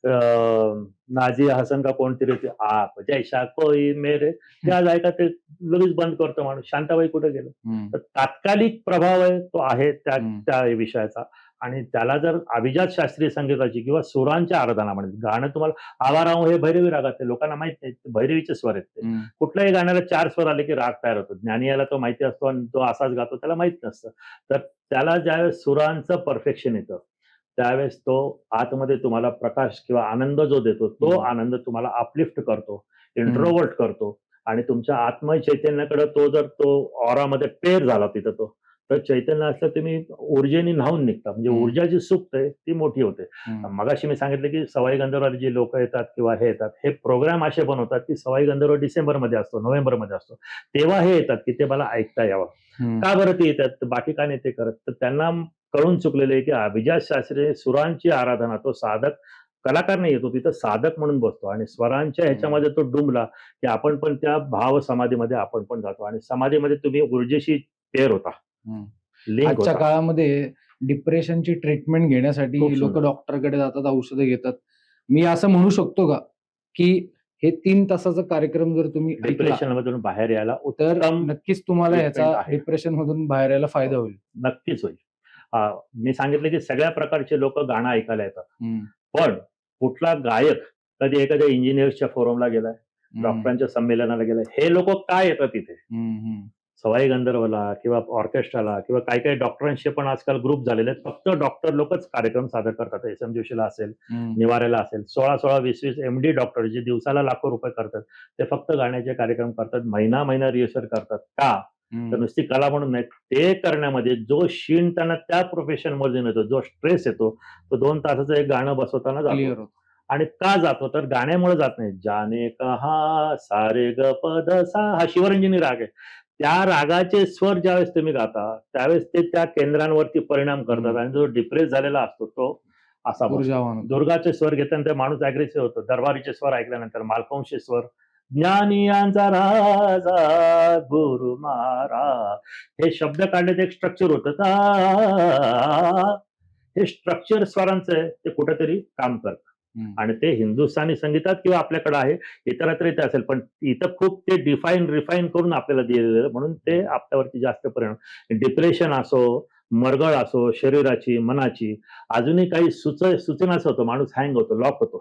नाझिया हसन का कोणतरी होती, आप जैसा कोई मेरे, ते आज ऐका ते लगेच बंद करतो माणूस. शांताबाई कुठे गेलं? तर तात्कालिक प्रभाव आहे तो आहे त्या विषयाचा. आणि त्याला जर अभिजात शास्त्रीय संगीताची किंवा सुरांच्या आराधना म्हणजे गाणं, तुम्हाला आवाराव हे भैरवी रागात, लोकांना माहित नाही भैरवीचे स्वर आहेत ते. कुठल्याही गाण्याला 4 स्वर आले की राग तयार होतो. ज्ञानी याला तो माहिती असतो आणि तो असाच गातो, त्याला माहित नसतं. तर त्याला ज्यावेळेस सुरांचं परफेक्शन येतं, त्यावेळेस तो आतमध्ये तुम्हाला प्रकाश किंवा आनंद जो देतो, तो आनंद तुम्हाला अपलिफ्ट करतो, इंट्रोवर्ट करतो. आणि तुमच्या आत्मय चैतन्याकडे तो जर तो ऑरामध्ये पेर झाला तिथं तो, तर चैतन्य असलं तुम्ही ऊर्जेने न्हावून निघता. म्हणजे ऊर्जा जी सुकते ती मोठी होते. मगाशी मी सांगितलं की सवाई गंधर्वाला जी लोक येतात किंवा हे येतात, हे प्रोग्राम असे बनवतात की सवाई गंधर्व डिसेंबरमध्ये असतो, नोव्हेंबरमध्ये असतो, तेव्हा हे येतात की ते मला ऐकता यावं. का बरं ते येतात? बाकी का नाही ते करत? तर त्यांना कळून चुकलेले आहे की अभिजात शास्त्रीय सुरांची आराधना, तो साधक कलाकार नाही येतो तिथं, साधक म्हणून बसतो आणि स्वरांच्या ह्याच्यामध्ये तो डुंबला की आपण पण त्या भाव समाधीमध्ये आपण पण जातो आणि समाधीमध्ये तुम्ही ऊर्जेशी पेर होता, लिंक
आजच्या
होता.
काळामध्ये डिप्रेशनची ट्रीटमेंट
खूप
घेण्यासाठी लोक
सुंदर.
डॉक्टरकडे जातात, औषधं घेतात. मी असं म्हणू शकतो का की हे 3 तासाचा कार्यक्रम जर तुम्ही ऐकला
डिप्रेशन मधून बाहेर यायला
तर
उत्तम
नक्कीच तुम्हाला
treatment
याचा
आहे.
डिप्रेशन मधून बाहेर यायला फायदा होईल.
नक्कीच होईल. मी सांगितलं की सगळ्या प्रकारचे लोक गाणं ऐकायला येतात, पण कुठला गायक कधी एखाद्या इंजिनियर्सच्या फोरमला गेलाय, डॉक्टरांच्या संमेलनाला गेलाय, हे लोक काय येतात तिथे? सवाई गंधर्वला किंवा ऑर्केस्ट्राला किंवा काही काही डॉक्टरांशी पण आजकाल ग्रुप झालेले आहेत, फक्त डॉक्टर लोकच कार्यक्रम सादर करतात. एस एम जोशीला असेल, निवारेला असेल, 16-16, 20-20 MD डॉक्टर जे दिवसाला लाखो रुपये करतात, ते फक्त गाण्याचे कार्यक्रम करतात, महिना रिहर्सल करतात. का? तर नुसती कला म्हणून नाही, ते करण्यामध्ये जो शीण त्यांना त्या प्रोफेशन मधून येतो, जो स्ट्रेस येतो, तो 2 तासाचं एक गाणं बसवताना
क्लिअर
जातो.
होतो.
आणि का जातो? तर गाण्यामुळे जात नाही. जाने कहा सारे ग पद सा, हा शिवरंजनी राग आहे. त्या रागाचे स्वर ज्यावेळेस तुम्ही गाता, त्यावेळेस ते त्या केंद्रांवरती परिणाम करतात आणि जो डिप्रेस झालेला असतो तो असा बसतो.
ऊर्जावान होतो.
दुर्गाचे स्वर घेताना माणूस अग्रेसिव्ह होतो. दरबारीचे स्वर ऐकल्यानंतर मालकवंशी स्वर, ज्ञानियांचा राजा गुरु मारा, हे शब्द काढण्याचं एक स्ट्रक्चर होतं. हे स्ट्रक्चर स्वरांचं आहे, ते कुठेतरी काम करतं. आणि ते हिंदुस्थानी संगीतात किंवा आपल्याकडे आहे, इतरत्र ते असेल, पण इथं खूप ते रिफाईन करून आपल्याला दिलेलं, म्हणून ते आपल्यावरती जास्त परिणाम. डिप्रेशन असो, मरगळ असो शरीराची, मनाची, अजूनही काही सूचना असं होतं, माणूस हँग होतो, लॉक होतो.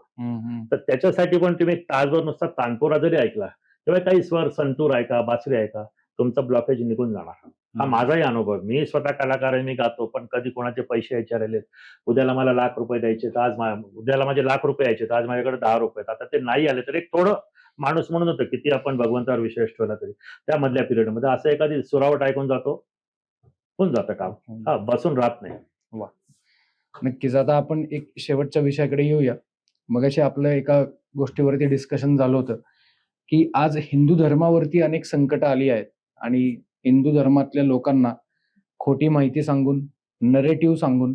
तर त्याच्यासाठी पण तुम्ही तासभर नुसता तानपुरा जरी ऐकला किंवा काही स्वर संतूर ऐका, बासरी ऐका, तुमचा ब्लॉकेज निघून जाणार. हा माझाही अनुभव. मी स्वतः कलाकार आहे, मी गातो, पण कधी कोणाचे पैसे विचारले, उद्याला मला ₹1,00,000 द्यायचे, तर आज उद्याला माझे ₹1,00,000 यायचे, तर आज माझ्याकडे ₹10 आहेत. आता ते नाही आले तर एक थोडं माणूस म्हणून होतं, किती आपण भगवंतावर विश्वास ठेवला तरी त्या मधल्या पिरियडमध्ये असं एखादी सुरावट ऐकून जातो, होऊन जातं काम. हा, बसून राहत नाही.
वा, नक्कीच. आता आपण एक शेवटच्या विषयाकडे येऊया. मगाशी आपलं एका गोष्टीवरती डिस्कशन झालं होतं की आज हिंदू धर्मावरती अनेक संकट आली आहेत आणि हिंदू धर्मातल्या लोकांना खोटी माहिती सांगून, नरेटिव्ह सांगून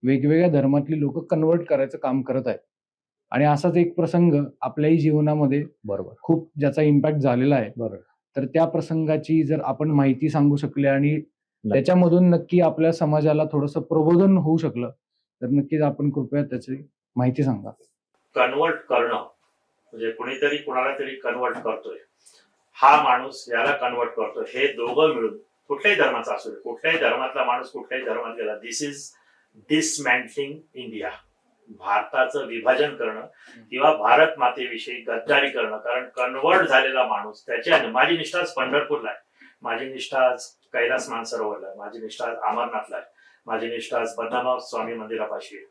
वेगवेगळ्या धर्मातली लोक कन्वर्ट करायचं काम करत आहेत. आणि असाच एक प्रसंग आपल्याही जीवनामध्ये
बरोबर
खूप ज्याचा इम्पॅक्ट झालेला आहे.
बरोबर.
तर त्या प्रसंगाची जर आपण माहिती सांगू शकले आणि त्याच्यामधून नक्की आपल्या समाजाला थोडंसं प्रबोधन होऊ शकलं तर नक्कीच आपण कृपया त्याची माहिती सांगा.
कन्वर्ट करणं म्हणजे कुणीतरी कुणाला तरी कन्वर्ट करतोय, हा माणूस याला कन्वर्ट करतोय, हे दोघं मिळून कुठल्याही धर्माचा असू दे, कुठल्याही धर्मातला माणूस कुठल्याही धर्मात गेला, दिस इज डिसमॅन्टलिंग इंडिया. भारताचं विभाजन करणं किंवा भारत मातेविषयी गद्दारी करणं. कारण कन्वर्ट झालेला माणूस त्याच्या, माझी निष्ठा आज पंढरपूरला आहे, माझी निष्ठा आज कैलास मानसरोवरला आहे, माझी निष्ठा आज अमरनाथला आहे, माझी निष्ठा आज बद्रीनाथ स्वामी मंदिरापाशी आहे,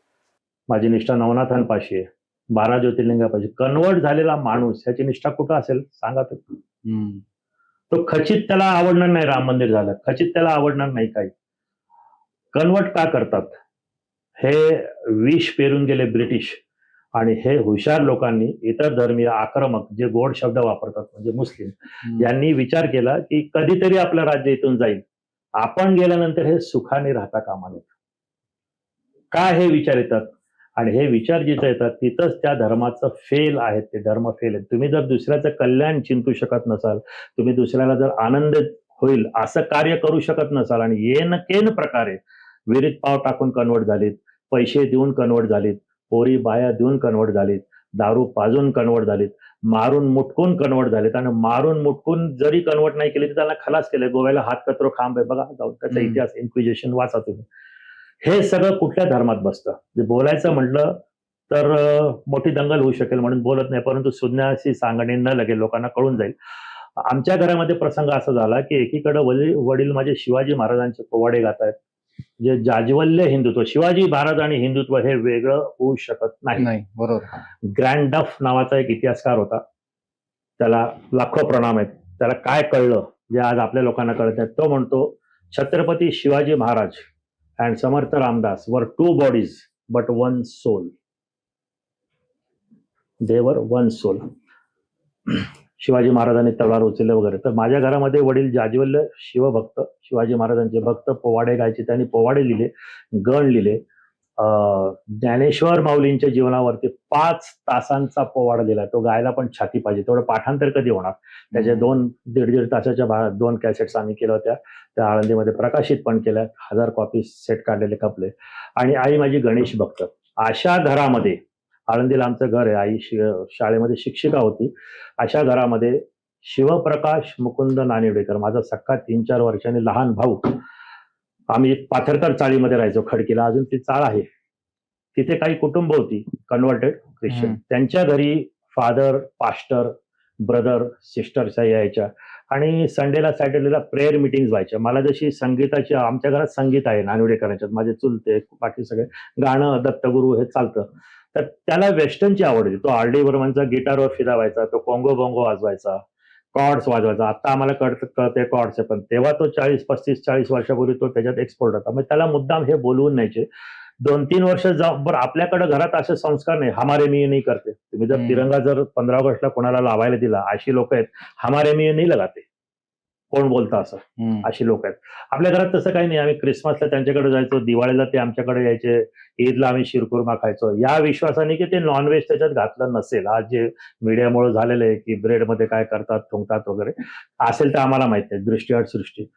माझी निष्ठा नवनाथांपाशी आहे, 12 ज्योतिर्लिंगापाशी कन्वर्ट झालेला माणूस ह्याची निष्ठा कुठं असेल सांगा तर. तो खचित त्याला आवडणार नाही राम मंदिर झालं, खचित त्याला आवडणार नाही काही. कन्वर्ट का करतात? हे विष पेरून गेले ब्रिटिश आणि हे हुशार लोकांनी, इतर धर्मीय आक्रमक जे गोड शब्द वापरतात म्हणजे मुस्लिम, यांनी विचार केला की कधीतरी आपलं राज्य इथून जाईल, आपण गेल्यानंतर हे सुखाने राहता कामा नये. का हे विचार येतात? आणि हे विचार जिथं येतात तिथंच त्या धर्माचं फेल आहेत, ते धर्म फेल आहेत. तुम्ही जर दुसऱ्याचं कल्याण चिंतू शकत नसाल, तुम्ही दुसऱ्याला जर आनंद होईल असं कार्य करू शकत नसाल आणि येन केन प्रकारे विहिरीत पाव टाकून कन्वर्ट झालीत, पैसे देऊन कन्वर्ट झालीत, पोरी बाया देऊन कन्वर्ट झालीत, दारू पाजून कन्वर्ट झालीत, मारून मुटकून कन्वर्ट झालीत आणि मारून मुटकून जरी कन्वर्ट नाही केली तर त्यांना खलास केले. गोव्याला हात कचरो खांब आहे बघा, जाऊन त्याचा इतिहास, इन्क्विजिशन वाचा तुम्ही. हे सगळं कुठल्या धर्मात बसतं? जे बोलायचं म्हटलं तर मोठी दंगल होऊ शकेल म्हणून बोलत नाही, परंतु सुज्ञाशी सांगणे न लगे लोकांना कळून जाईल. आमच्या घरामध्ये प्रसंग असा झाला की एकीकडे वडील माझे शिवाजी महाराजांचे पोवाडे गात आहेत, जे जाज्वल्य हिंदुत्व. शिवाजी महाराज आणि हिंदुत्व हे वेगळं होऊ शकत नाही.
बरोबर.
ग्रँड डफ नावाचा एक इतिहासकार होता, त्याला लाखो प्रणाम आहेत. त्याला काय कळलं जे आज आपल्या लोकांना कळत नाही? तो म्हणतो छत्रपती शिवाजी महाराज अँड समर्थ रामदास वर 2 bodies but 1 soul. They were 1 soul. Shivaji महाराजांनी तलवार उचलले वगैरे. तर माझ्या घरामध्ये वडील जाज्वल्य शिवभक्त, शिवाजी महाराजांचे भक्त, पोवाडे गायचे. त्यांनी पोवाडे लिहिले, गण लिहिले. ज्ञानेश्वर माऊलींच्या जीवनावरती 5 तासांचा पोवाडा दिला. तो गायला पण छाती पाहिजे, तेवढं पाठांतर कधी होणार? त्याचे 2-1.5 तासाच्या 2 कॅसेट्स आम्ही केल्या होत्या, त्या आळंदीमध्ये प्रकाशित पण केल्या, 1000 कॉपी सेट काढलेले कपले. आणि आई माझी गणेश भक्त. अशा घरामध्ये, आळंदीला आमचं घर आहे, आई शाळेमध्ये शिक्षिका होती, अशा घरामध्ये शिवप्रकाश मुकुंद नानिवडेकर, माझा सख्खा 3-4 वर्षांनी लहान भाऊ, आम्ही पाथरकर चाळीमध्ये राहायचो, खडकीला, अजून ती चाळ आहे. तिथे काही कुटुंब होती कन्व्हर्टेड ख्रिश्चन, त्यांच्या घरी फादर, पास्टर, ब्रदर, सिस्टर्स यायच्या आणि संडेला सॅटर्डेला प्रेयर मिटिंग्स व्हायच्या. मला जशी संगीताची, आमच्या घरात संगीत आहे नानिवडेकरांच्यात, माझे चुलते, बाकी सगळे गाणं, दत्तगुरू हे चालतं. तर त्याला वेस्टर्नची आवड होती. तो आर डी बर्मनचा गिटारवर फिरावायचा, तो कोंगो बोंगो वाजवायचा, कॉर्ड्स वाजवायचा. आता आम्हाला कळते कॉर्ड्स, पण तेव्हा तो 35-40 वर्षापूर्वी तो त्याच्यात एक्सपोर्ट होता. मग त्याला मुद्दाम हे बोलवून न्यायचे. 2-3 वर्ष बरं आपल्याकडे घरात असे संस्कार नाही, हमारे मी नाही करते. तुम्ही जर तिरंगा जर 15 ऑगस्टला कोणाला लावायला दिला, अशी लोक आहेत, हमारे मी नाही लगाते, कोण बोलतं असं, अशी लोक आहेत. आपल्या घरात तसं काही नाही. आम्ही क्रिसमसला त्यांच्याकडे जायचो, दिवाळीला ते आमच्याकडे यायचे, ईदला आम्ही शिरकुर्मा खायचो, या विश्वासाने की ते नॉनव्हेज त्याच्यात घातलं नसेल. आज जे मीडियामुळे झालेलं आहे की ब्रेडमध्ये काय करतात, थुंकतात वगैरे, असेल तर आम्हाला माहित नाही. दृष्टीआड सृष्टी.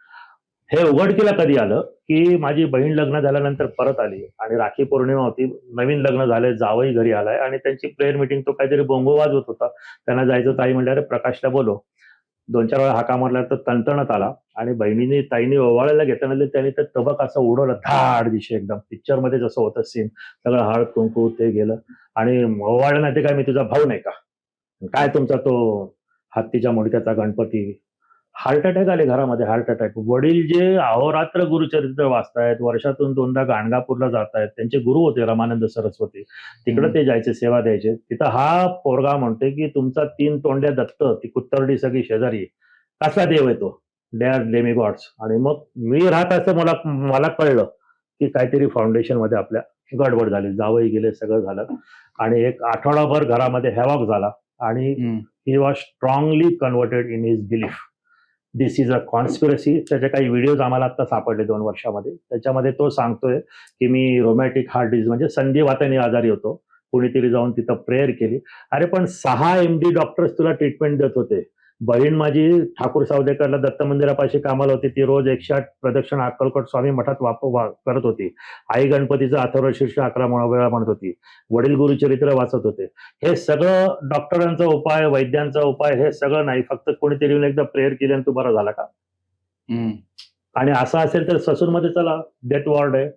हे उघडकीला कधी आलं की माझी बहीण लग्न झाल्यानंतर परत आली आणि राखी पौर्णिमा होती, नवीन लग्न झालंय, जावई घरी आलाय आणि त्यांची प्रेयर मिटिंग, तो काहीतरी बोंगो वाजवत होता. त्यांना जायचं, ताई म्हणल्या, अरे प्रकाशला बोलव. 2-4 वेळा हाका मारला तर तणतणत आला आणि बहिणीने, ताईने ओवाळायला घेताना त्यांनी ते तबक असं उडवलं, धाड दिशे, एकदम पिक्चरमध्ये जसं होतं सीन, सगळं हळद कुंकू ते गेलं आणि ओवाळलं नाही. ते काय, मी तुझा भाऊ नाही का, काय तुमचा तो हत्तीच्या मुडक्याचा गणपती? हार्ट अटॅक आले घरामध्ये, हार्ट अटॅक. वडील जे अहोरात्र गुरुचरित्र वाचतायत, वर्षातून 2दा गाणगापूरला जातायत, त्यांचे गुरु होते रमानंद सरस्वती, तिकडे ते जायचे, सेवा द्यायचे. तिथं हा पोरगा म्हणते की तुमचा 3 तोंड्या दत्त, ती कुत्तरडी सगळी शेजारी, कसला देव आहे तो? They are Demi God's. आणि मग मी राहत असं मला कळलं की काहीतरी फाउंडेशन मध्ये आपल्या गडबड झाली. जावई गेले, सगळं झालं आणि एक आठवडाभर घरामध्ये हॅवॉक झाला आणि he was strongly converted in his belief. This is a conspiracy. त्याचे काही व्हिडिओज आम्हाला आता सापडले 2 वर्षामध्ये. त्याच्यामध्ये तो सांगतोय की मी रोमॅटिक हार्ट डिसीज म्हणजे संधिवाताने आजारी होतो, कुणीतरी जाऊन तिथं प्रेयर केली. अरे पण 6 MD डॉक्टर्स तुला ट्रीटमेंट देत होते. बहीण माझी ठाकूर सावदेकरला दत्त मंदिरापाशी कामाला होती, ती रोज 108 प्रदक्षिण अक्कलकोट स्वामी मठात करत होती. आई गणपतीचा अथर्वशीर्ष 11 वेळा म्हणत होती. वडील गुरुचरित्र वाचत होते. हे सगळं डॉक्टरांचा उपाय, वैद्यांचा उपाय, हे सगळं नाही. फक्त कोणीतरी येऊन एकदा प्रेयर केली आणि तू बरा झाला का? आणि असं असेल तर ससूरमध्ये चला, डेथ वॉर्ड आहे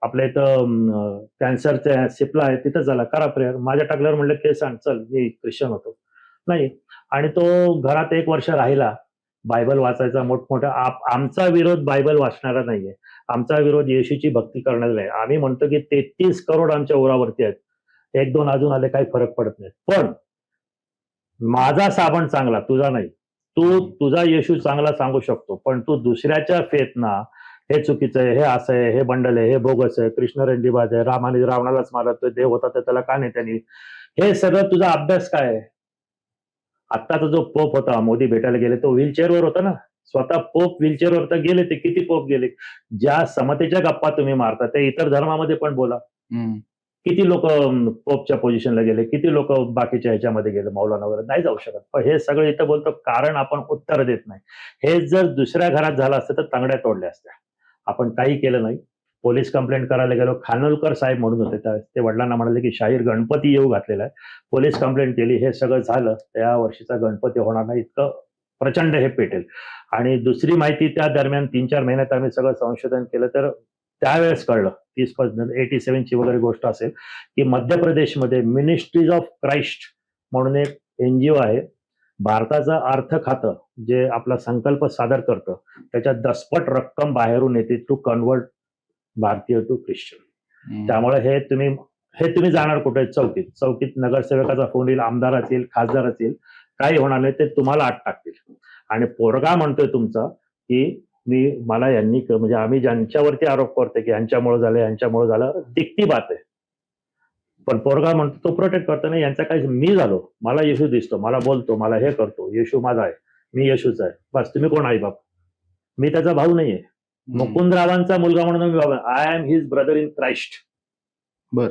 आपल्या इथं, कॅन्सरच्या सिपला आहे, तिथं झाला, करा प्रेयर. माझ्या टाकल्यावर म्हणलं ते सांग, चल मी ख्रिश्चन होतो. नाही. आणि तो घरात 1 वर्ष राहिला, बायबल वाचायचा मोठमोठा. आमचा विरोध बायबल वाचणारा नाहीये, आमचा विरोध येशूची भक्ती करणारा आहे. आम्ही म्हणतो की 33 करोड आमच्या उरावरती आहेत. एक दोन अजून आले काही फरक पडत नाही. पण माझा साबण चांगला तुझा नाही. तू तुझा येशू चांगला सांगू शकतो, पण तू दुसऱ्याच्या फेतना हे चुकीचं आहे, हे असं आहे, हे बंडल आहे, हे बोगस आहे, कृष्ण रेड्डीबाज आहे, रामाने रावणालाच मारत, तो देव होता तर त्याला का नाही त्यांनी, हे सगळं तुझा अभ्यास काय आहे? आत्ताचा जो पोप होता, मोदी भेटायला गेले, तो व्हीलचेअरवर होता ना. स्वतः पोप व्हीलचेअरवर तर गेले, ते किती पोप गेले. ज्या समतेच्या गप्पा तुम्ही मारता ते इतर धर्मामध्ये पण बोला. किती लोक पोपच्या पोझिशनला गेले, किती लोक बाकीच्या ह्याच्यामध्ये गेले, मौलाना वगैरे, नाही जाऊ शकत. पण हे सगळं इथं बोलतो कारण आपण उत्तर देत नाही. हे जर दुसऱ्या घरात झालं असतं तर तांगड्या तोडल्या असत्या. आपण काही केलं नाही. पोलीस कंप्लेंट करायला गेलो, खानोलकर साहेब म्हणून होते, ते वडिलांना म्हणाले की शाहीर गणपती येऊ घातलेला आहे. पोलीस कंप्लेंट केली, हे सगळं झालं. त्या वर्षीचा गणपती होणार नाही, इतकं प्रचंड हे पेटेल. आणि दुसरी माहिती, त्या दरम्यान 3-4 महिन्यात आम्ही सगळं संशोधन केलं, तर त्यावेळेस कळलं, 87 ची वगैरे गोष्ट असेल, की मध्य प्रदेशमध्ये मिनिस्ट्रीज ऑफ क्राइस्ट म्हणून एक एनजीओ आहे. भारताचं अर्थ खातं जे आपला संकल्प सादर करतं, त्याच्यात दसपट रक्कम बाहेरून येते टू कन्वर्ट भारतीय टू ख्रिश्चन. त्यामुळे हे तुम्ही जाणार कुठे? चौकीत नगरसेवकाचा फोन येईल, आमदार असेल, खासदार असेल, काही होणार नाही, ते तुम्हाला आत टाकतील. आणि पोरगा म्हणतोय तुमचा की मला यांनी म्हणजे आम्ही ज्यांच्यावरती आरोप करतोय की यांच्यामुळे झालं, दिखती बात आहे. पण पोरगा म्हणतो, तो प्रोटेक्ट करतो, नाही यांचा काही, मी झालो, मला येशू दिसतो, मला बोलतो, मला हे करतो, येशू माझा आहे, मी येशूचा आहे, बस तुम्ही कोण आई बाप? मी त्याचा भाऊ नाहीये. मुकुंदरावांचा मुलगा म्हणून मी I am his brother in Christ.
बर,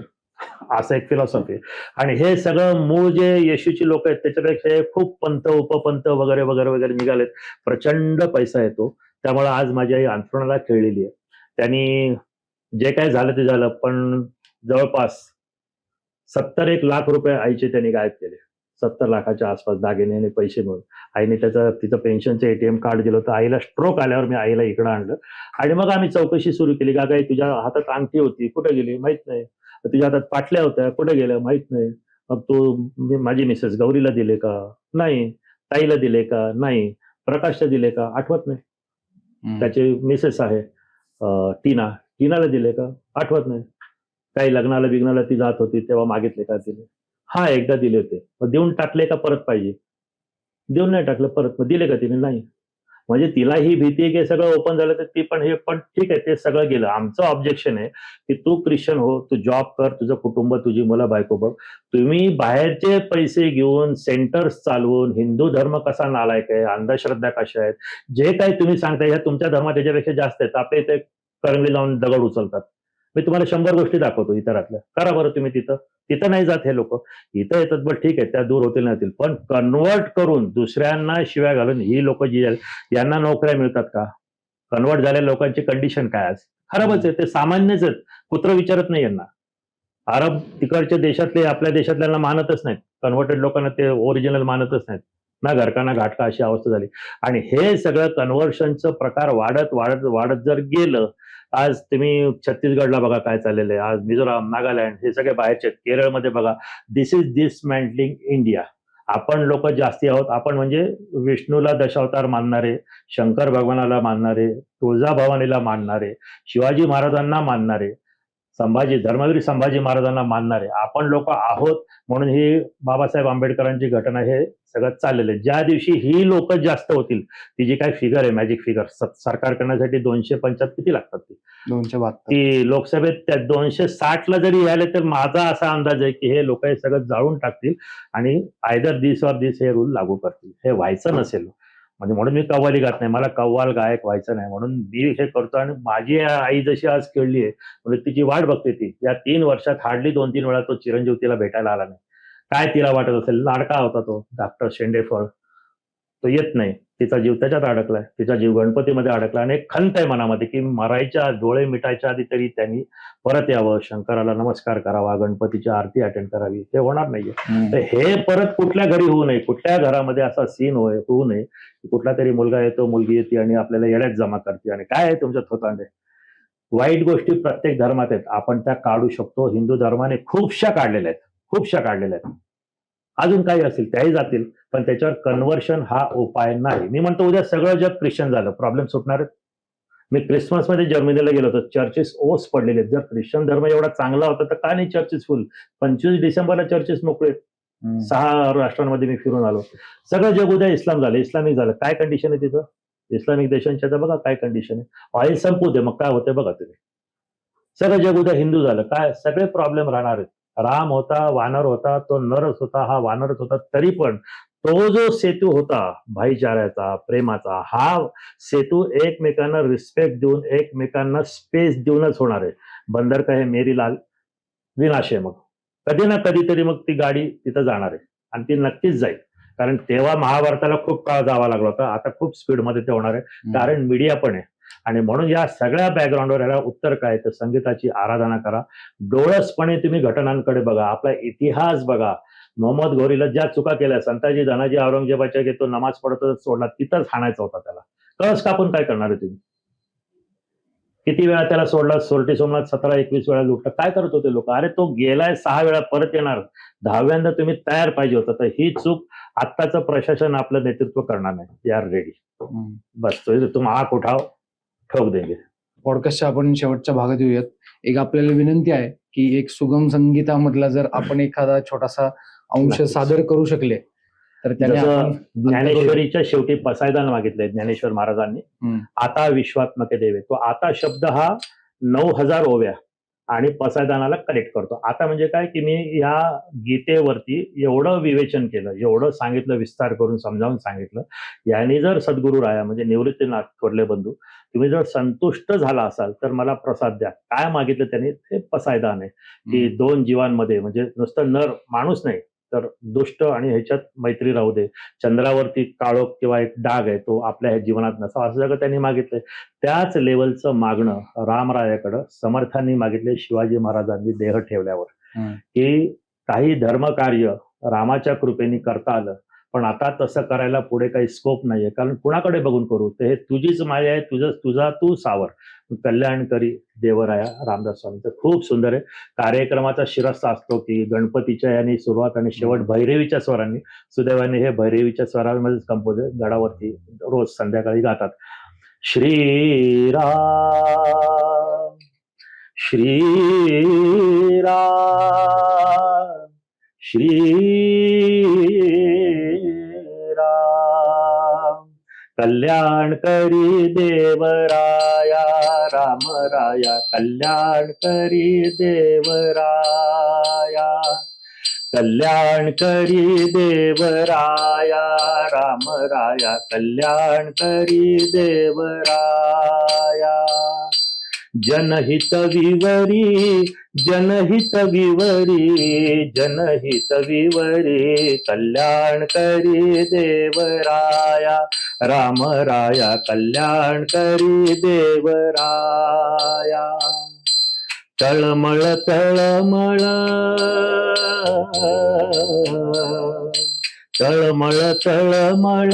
असं एक फिलॉसॉफी. आणि हे सगळं मूळ जे येशूची लोक आहेत त्याच्यापेक्षा हे खूप पंत, उपपंत वगैरे वगैरे वगैरे निघालेत. प्रचंड पैसा येतो. त्यामुळे आज माझी आई अंथरुणाला खेळलेली आहे. त्यांनी जे काय झालं ते झालं, पण जवळपास 70-1 लाख रुपये आईचे त्यांनी गायब केले. 70 लाखाच्या आसपास दागिने आणि पैसे मिळून. आईने तिचं पेन्शनचं एटीएम कार्ड दिलं होतं. आईला स्ट्रोक आल्यावर मी आईला इकडं आणलं आणि मग आम्ही चौकशी सुरू केली. का काय, तुझ्या हातात अंगठी होती, कुठे गेली माहित नाही. तुझ्या हातात पाटल्या होत्या, कुठे गेल्या माहित नाही. मग तू माझी मिसेस गौरीला दिले का? नाही. ताईला दिले का? नाही. प्रकाशला दिले का? आठवत नाही. त्याची मिसेस आहे टीनाला दिले का? आठवत नाही. काही लग्नाला ती जात होती तेव्हा मागितले का तिने? हा, एकदा दिले होते. मग देऊन टाकले का परत पाहिजे? देऊन नाही टाकलं परत. मग दिले का तिने? नाही. म्हणजे तिला ही भीती आहे की सगळं ओपन झालं तर ती पण, हे पण ठीक आहे, ते सगळं गेलं. आमचं ऑब्जेक्शन आहे की तू ख्रिश्चन हो, तू जॉब कर, तुझं कुटुंब, तुझी मुलं बायको बघ. तुम्ही बाहेरचे पैसे घेऊन सेंटर्स चालवून हिंदू धर्म कसा नालायक आहे, अंधश्रद्धा कशा आहेत, जे काही तुम्ही सांगताय ह्या तुमच्या धर्मात त्याच्यापेक्षा जास्त आहेत. आपल्या इथे करंगली लावून दगड उचलतात. मी तुम्हाला 100 गोष्टी दाखवतो इतरातल्या. करा बरं तुम्ही तिथं नाही जात हे लोक. इथं येतात, बरं ठीक आहे, त्या दूर होतील नाही होतील, पण कन्वर्ट करून दुसऱ्यांना शिव्या घालून ही लोक जी यांना नोकऱ्या मिळतात का? कन्वर्ट झालेल्या लोकांची कंडिशन काय आज? खराबच आहे. ते सामान्यच आहेत. कुत्र विचारत नाही यांना. अरब तिकडच्या देशातले आपल्या देशातल्यांना मानतच नाहीत. कन्वर्टेड लोकांना ते ओरिजिनल मानतच नाहीत. ना घरका ना घाटका अशी अवस्था झाली. आणि हे सगळं कन्व्हर्शनचं प्रकार वाढत वाढत वाढत जर गेलं, आज तुम्ही छत्तीसगडला बघा काय चाललेलं आहे, आज मिझोराम, नागालँड, हे सगळे बाहेरचे, केरळमध्ये बघा, दिस इज डिसमॅन्टलिंग इंडिया. आपण लोक जास्ती आहोत. आपण म्हणजे विष्णूला दशावतार मानणारे, शंकर भगवानाला मानणारे, तुळजाभवानीला मानणारे, शिवाजी महाराजांना मानणारे, धर्मवीर संभाजी महाराजांना मानणारे आपण लोक आहोत. म्हणून ही बाबासाहेब आंबेडकरांची घटना, हे सगळं चाललेलं आहे. ज्या दिवशी ही लोक जास्त होतील, ती जी काय फिगर आहे, मॅजिक फिगर, सरकार करण्यासाठी 275 किती लागतात, ती
272
ती लोकसभेत त्या 260ला जरी आले, तर माझा असा अंदाज आहे की हे लोक हे सगळं जाळून टाकतील आणि आयदर दिस ऑर दिस हे रूल लागू करतील. हे व्हायचं नसेल. म्हणजे म्हणून मी कव्वाली गात नाही, मला कव्वाल गायक व्हायचं नाही, म्हणून मी हे करतो. आणि माझी आई जशी आज खेळली आहे, म्हणजे तिची वाट बघते ती. या 3 वर्षात हार्डली 2-3 वेळा तो चिरंजीव तिला भेटायला आला नाही. काय तिला वाटत असेल, लाडका होता तो डॉक्टर शेंडेफळ, तो येत नाही. तिचा जीव त्याच्यात अडकलाय, तिचा जीव गणपतीमध्ये अडकला. आणि एक खंत आहे मनामध्ये की मरायच्या, डोळे मिटायच्या आधी तरी त्यांनी परत यावं, शंकराला नमस्कार करावा, गणपतीची आरती अटेंड करावी. ते होणार नाहीये. तर हे परत कुठल्या घरी होऊ नये, कुठल्या घरामध्ये असा सीन होऊ नये की कुठला तरी मुलगा येतो, मुलगी येते आणि आपल्याला येड्यात जमा करते. आणि काय आहे तुमच्या थोतांडे, वाईट गोष्टी प्रत्येक धर्मात आहेत, आपण त्या काढू शकतो. हिंदू धर्माने खूपशा काढलेल्या आहेत. अजून काही असेल त्याही जातील, पण त्याच्यावर कन्व्हर्शन हा उपाय नाही. मी म्हणतो उद्या सगळं जग ख्रिश्चन झालं, प्रॉब्लेम सुटणार आहेत. मी क्रिसमसमध्ये जर्मनीला गेलो होतो, चर्चेस ओस पडलेले आहेत. जर ख्रिश्चन धर्म एवढा चांगला होता तर का नाही चर्चेस फुल? 25 डिसेंबरला चर्चेस मोकळे आहेत. 6 राष्ट्रांमध्ये मी फिरून आलो. सगळं जग उद्या इस्लाम झालं, इस्लामिक झालं. काय कंडिशन आहे तिथं? इस्लामिक देशांच्या तर बघा काय कंडिशन आहे. ऑइल संपू दे, मग काय होतंय बघा तुम्ही. सगळं जग उद्या हिंदू झालं, काय सगळे प्रॉब्लेम राहणार आहेत. राम होता, वानर होता, तो नरच होता, हा वानरच होता, तरी पण तो जो सेतू होता भाईचाऱ्याचा, प्रेमाचा, हा सेतू एकमेकांना रिस्पेक्ट देऊन, एकमेकांना स्पेस देऊनच होणार आहे. बंदर का हे मेरी लाल विनाश आहे. मग कधी ना कधीतरी मग ती गाडी तिथं जाणार आहे आणि ती नक्कीच जाईल. कारण तेव्हा महाभारताला खूप काळ जावा लागला होता, आता खूप स्पीडमध्ये ते होणार आहे. कारण मीडिया पण आहे. आणि म्हणून या सगळ्या बॅकग्राऊंडवर याला उत्तर काय तर संगीताची आराधना करा. डोळसपणे तुम्ही घटनांकडे बघा, आपला इतिहास बघा. मोहम्मद घोरीला ज्या चुका केल्या, संताजी धनाजी औरंगजेबाच्या की तो नमाज पडतो सोडला, तिथंच हाणायचा होता त्याला. कळस कापून काय करणार आहे तुम्ही? किती वेळा त्याला सोडला, सोरटी सोमनाथ 17-21 वेळा लुटला. काय करत होते लोक? अरे तो गेलाय 6 वेळा, परत येणार. 10व्यांदा तुम्ही तयार पाहिजे होता. तर ही चूक आत्ताचं प्रशासन आपलं नेतृत्व करणार नाही. They are ready. बस तुम आंख उठाव, ठोक देंगे.
पॉडकास्टच्या आपण शेवटच्या भागात येऊयात. एक आपल्याला विनंती आहे की एक सुगम संगीतामधला जर आपण एखादा छोटासा अंश
नक्कीच.
सादर करू शकले तर त्याने
जसं
आपण
ज्ञानेश्वरीच्या शेवटी पसायदान मागितलंय ज्ञानेश्वर महाराजांनी. आता विश्वात्मके देवे. तो आता शब्द हा 9000 ओव्या आणि पसायदानाला कनेक्ट करतो. आता म्हणजे काय की मी या गीतेवरती एवढं विवेचन केलं, एवढं सांगितलं, विस्तार करून समजावून सांगितलं. याने जर सद्गुरू राया म्हणजे निवृत्तीनाथ थोरले बंधू, तुम्ही जर संतुष्ट झाला असाल तर मला प्रसाद द्या. काय मागितलं त्याने? ते पसायदान आहे की 2 जीवांमध्ये म्हणजे नुसतं नर माणूस नाही तर दुष्ट आणि ह्याच्यात मैत्री राहू दे. चंद्रावरती काळोख किंवा एक डाग आहे तो आपल्या ह्या जीवनात नसावा असं सगळं त्यांनी मागितलंय. त्याच लेवलचं मागणं रामरायाकडं समर्थांनी मागितले शिवाजी महाराजांनी देह ठेवल्यावर, की काही धर्मकार्य रामाच्या कृपेने करता आलं. पण आता तसं करायला पुढे काही स्कोप नाहीये. कारण कुणाकडे बघून करू? तर हे तुझीच माया आहे, तुझा तू सावर. कल्याणकरी देवराया रामदास स्वामींचं खूप सुंदर आहे. कार्यक्रमाचा शिरस्ता असतो की गणपतीच्या याने सुरुवात आणि शेवट भैरवीच्या स्वरांनी. सुदैवाने हे भैरवीच्या स्वरांमध्येच कंपोज आहे. गडावरती रोज संध्याकाळी गातात. श्रीराम श्रीराम श्रीराम कल्याण करी देवराया राम राया. कल्याण करी देवराया. कल्याण करी देवराया राम राया. कल्याण करी देवराया. जनहित विवरी जनहित विवरी जनहित विवरी. कल्याण करी देवराया राम राया. कल्याण करी देवराया. तळमळ तळमळ तळमळ तळमळ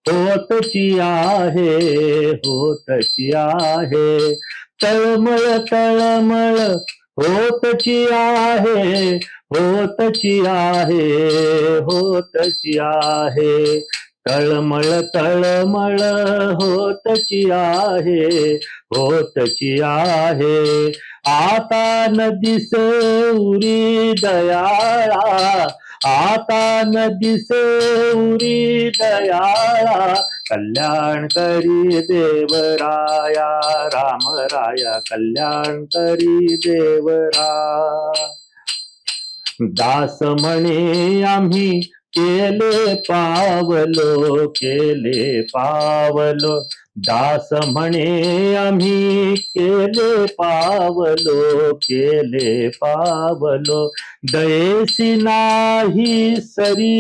होतची आहे, होतची आहे. तळमळ तळमळ होतची आहे, होतची आहे, होतची आहे. तळमळ तळमळ होतची आहे, होतची आहे. आता नदी उरी दयाळा. आता नदी उरी दयाळा. कल्याण करी देवराया राम राया. कल्याण करी देवराया. दास म्हणे आम्ही केले पावलो, केले पावलो. दास म्हणे आम्ही केले पावलो, केले पावलो. दयेसी नाही सरी,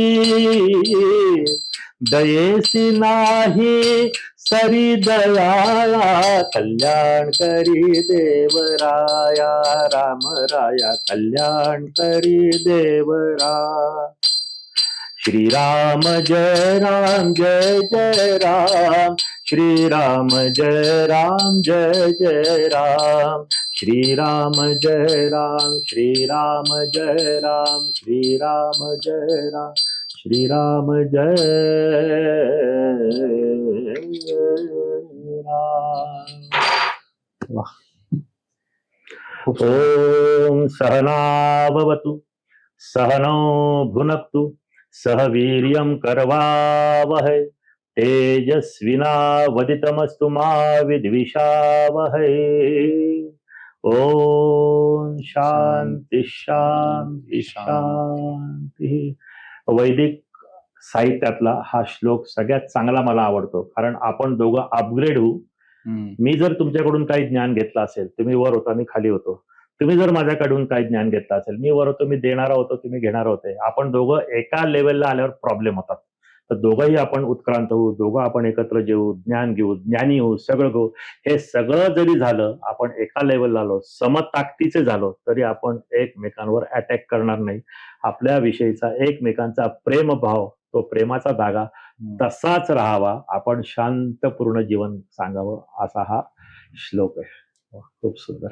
दयेसी नाही सरी दयाळा. कल्याण करी देवराया राम राया. कल्याण करी देवराया. श्रीराम जय राम जय जय राम. श्रीराम जय राम जय जय राम. श्रीराम जय राम. श्रीराम जय राम. श्रीराम जय राम. श्रीराम जय राम.
खूप सुंदर.
ओम सहनावतु सहनौ भुनक्तु सह वीर्यं करवावहै तेजस्विनावदितमस्तु मा विद्विषावहै. ओम शांती शांती शांती. वैदिक साहित्यातला हा श्लोक सगळ्यात चांगला मला आवडतो, कारण आपण दोघं अपग्रेड होऊ. मी जर तुमच्याकडून काही ज्ञान घेतलं असेल, तुम्ही वर होता मी खाली होतो. तुम्ही जर माझ्याकडून काही ज्ञान घेतलं असेल, मी वर होतो मी देणारा होतो तुम्ही घेणार होते. आपण दोघं एका लेवलला आल्यावर प्रॉब्लेम होतात. तर दोघंही आपण उत्क्रांत होऊ, दोघं आपण एकत्र जेऊ, ज्ञान घेऊ, ज्ञानी होऊ, सगळं घेऊ. हे सगळं जरी झालं, आपण एका लेवलला आलो, समताकदीचे झालो, तरी आपण एकमेकांवर अटॅक करणार नाही. आपल्या विषयीचा एकमेकांचा प्रेमभाव, तो प्रेमाचा धागा तसाच राहावा. आपण शांतपूर्ण जीवन सांगावं, असा हा श्लोक आहे. खूप सुंदर.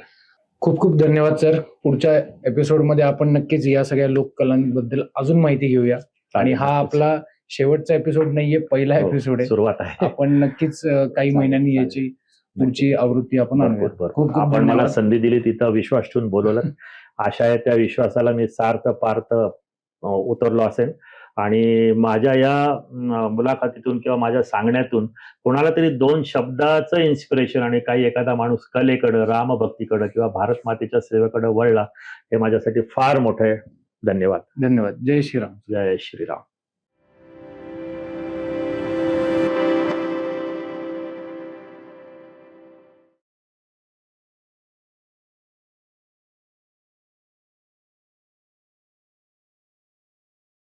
खूप खूप धन्यवाद सर. पुढच्या एपिसोडमध्ये आपण नक्कीच या सगळ्या लोककलांबद्दल अजून माहिती घेऊया. आणि हा आपला शेवटचा एपिसोड नाहीये, पहिला एपिसोड आहे.
सुरुवात आहे.
आपण नक्कीच काही महिन्यांनी याची पुढची आवृत्ती आपण आणूया.
खूप खूप आपण मला संधी दिली, तिथं विश्वास ठेवून बोलवलं. आशा आहे त्या विश्वासाला मी सार्थ पार्थ उतरलो असेल. आणि माझ्या या मुलाखतीतून किंवा माझ्या सांगण्यातून कोणाला तरी दोन शब्दाचं इन्स्पिरेशन आणि काही एखादा माणूस कलेकडं, रामभक्तीकडं किंवा भारत मातेच्या सेवेकडे वळला, हे माझ्यासाठी फार मोठं आहे. धन्यवाद.
धन्यवाद. जय श्रीराम.
जय श्रीराम.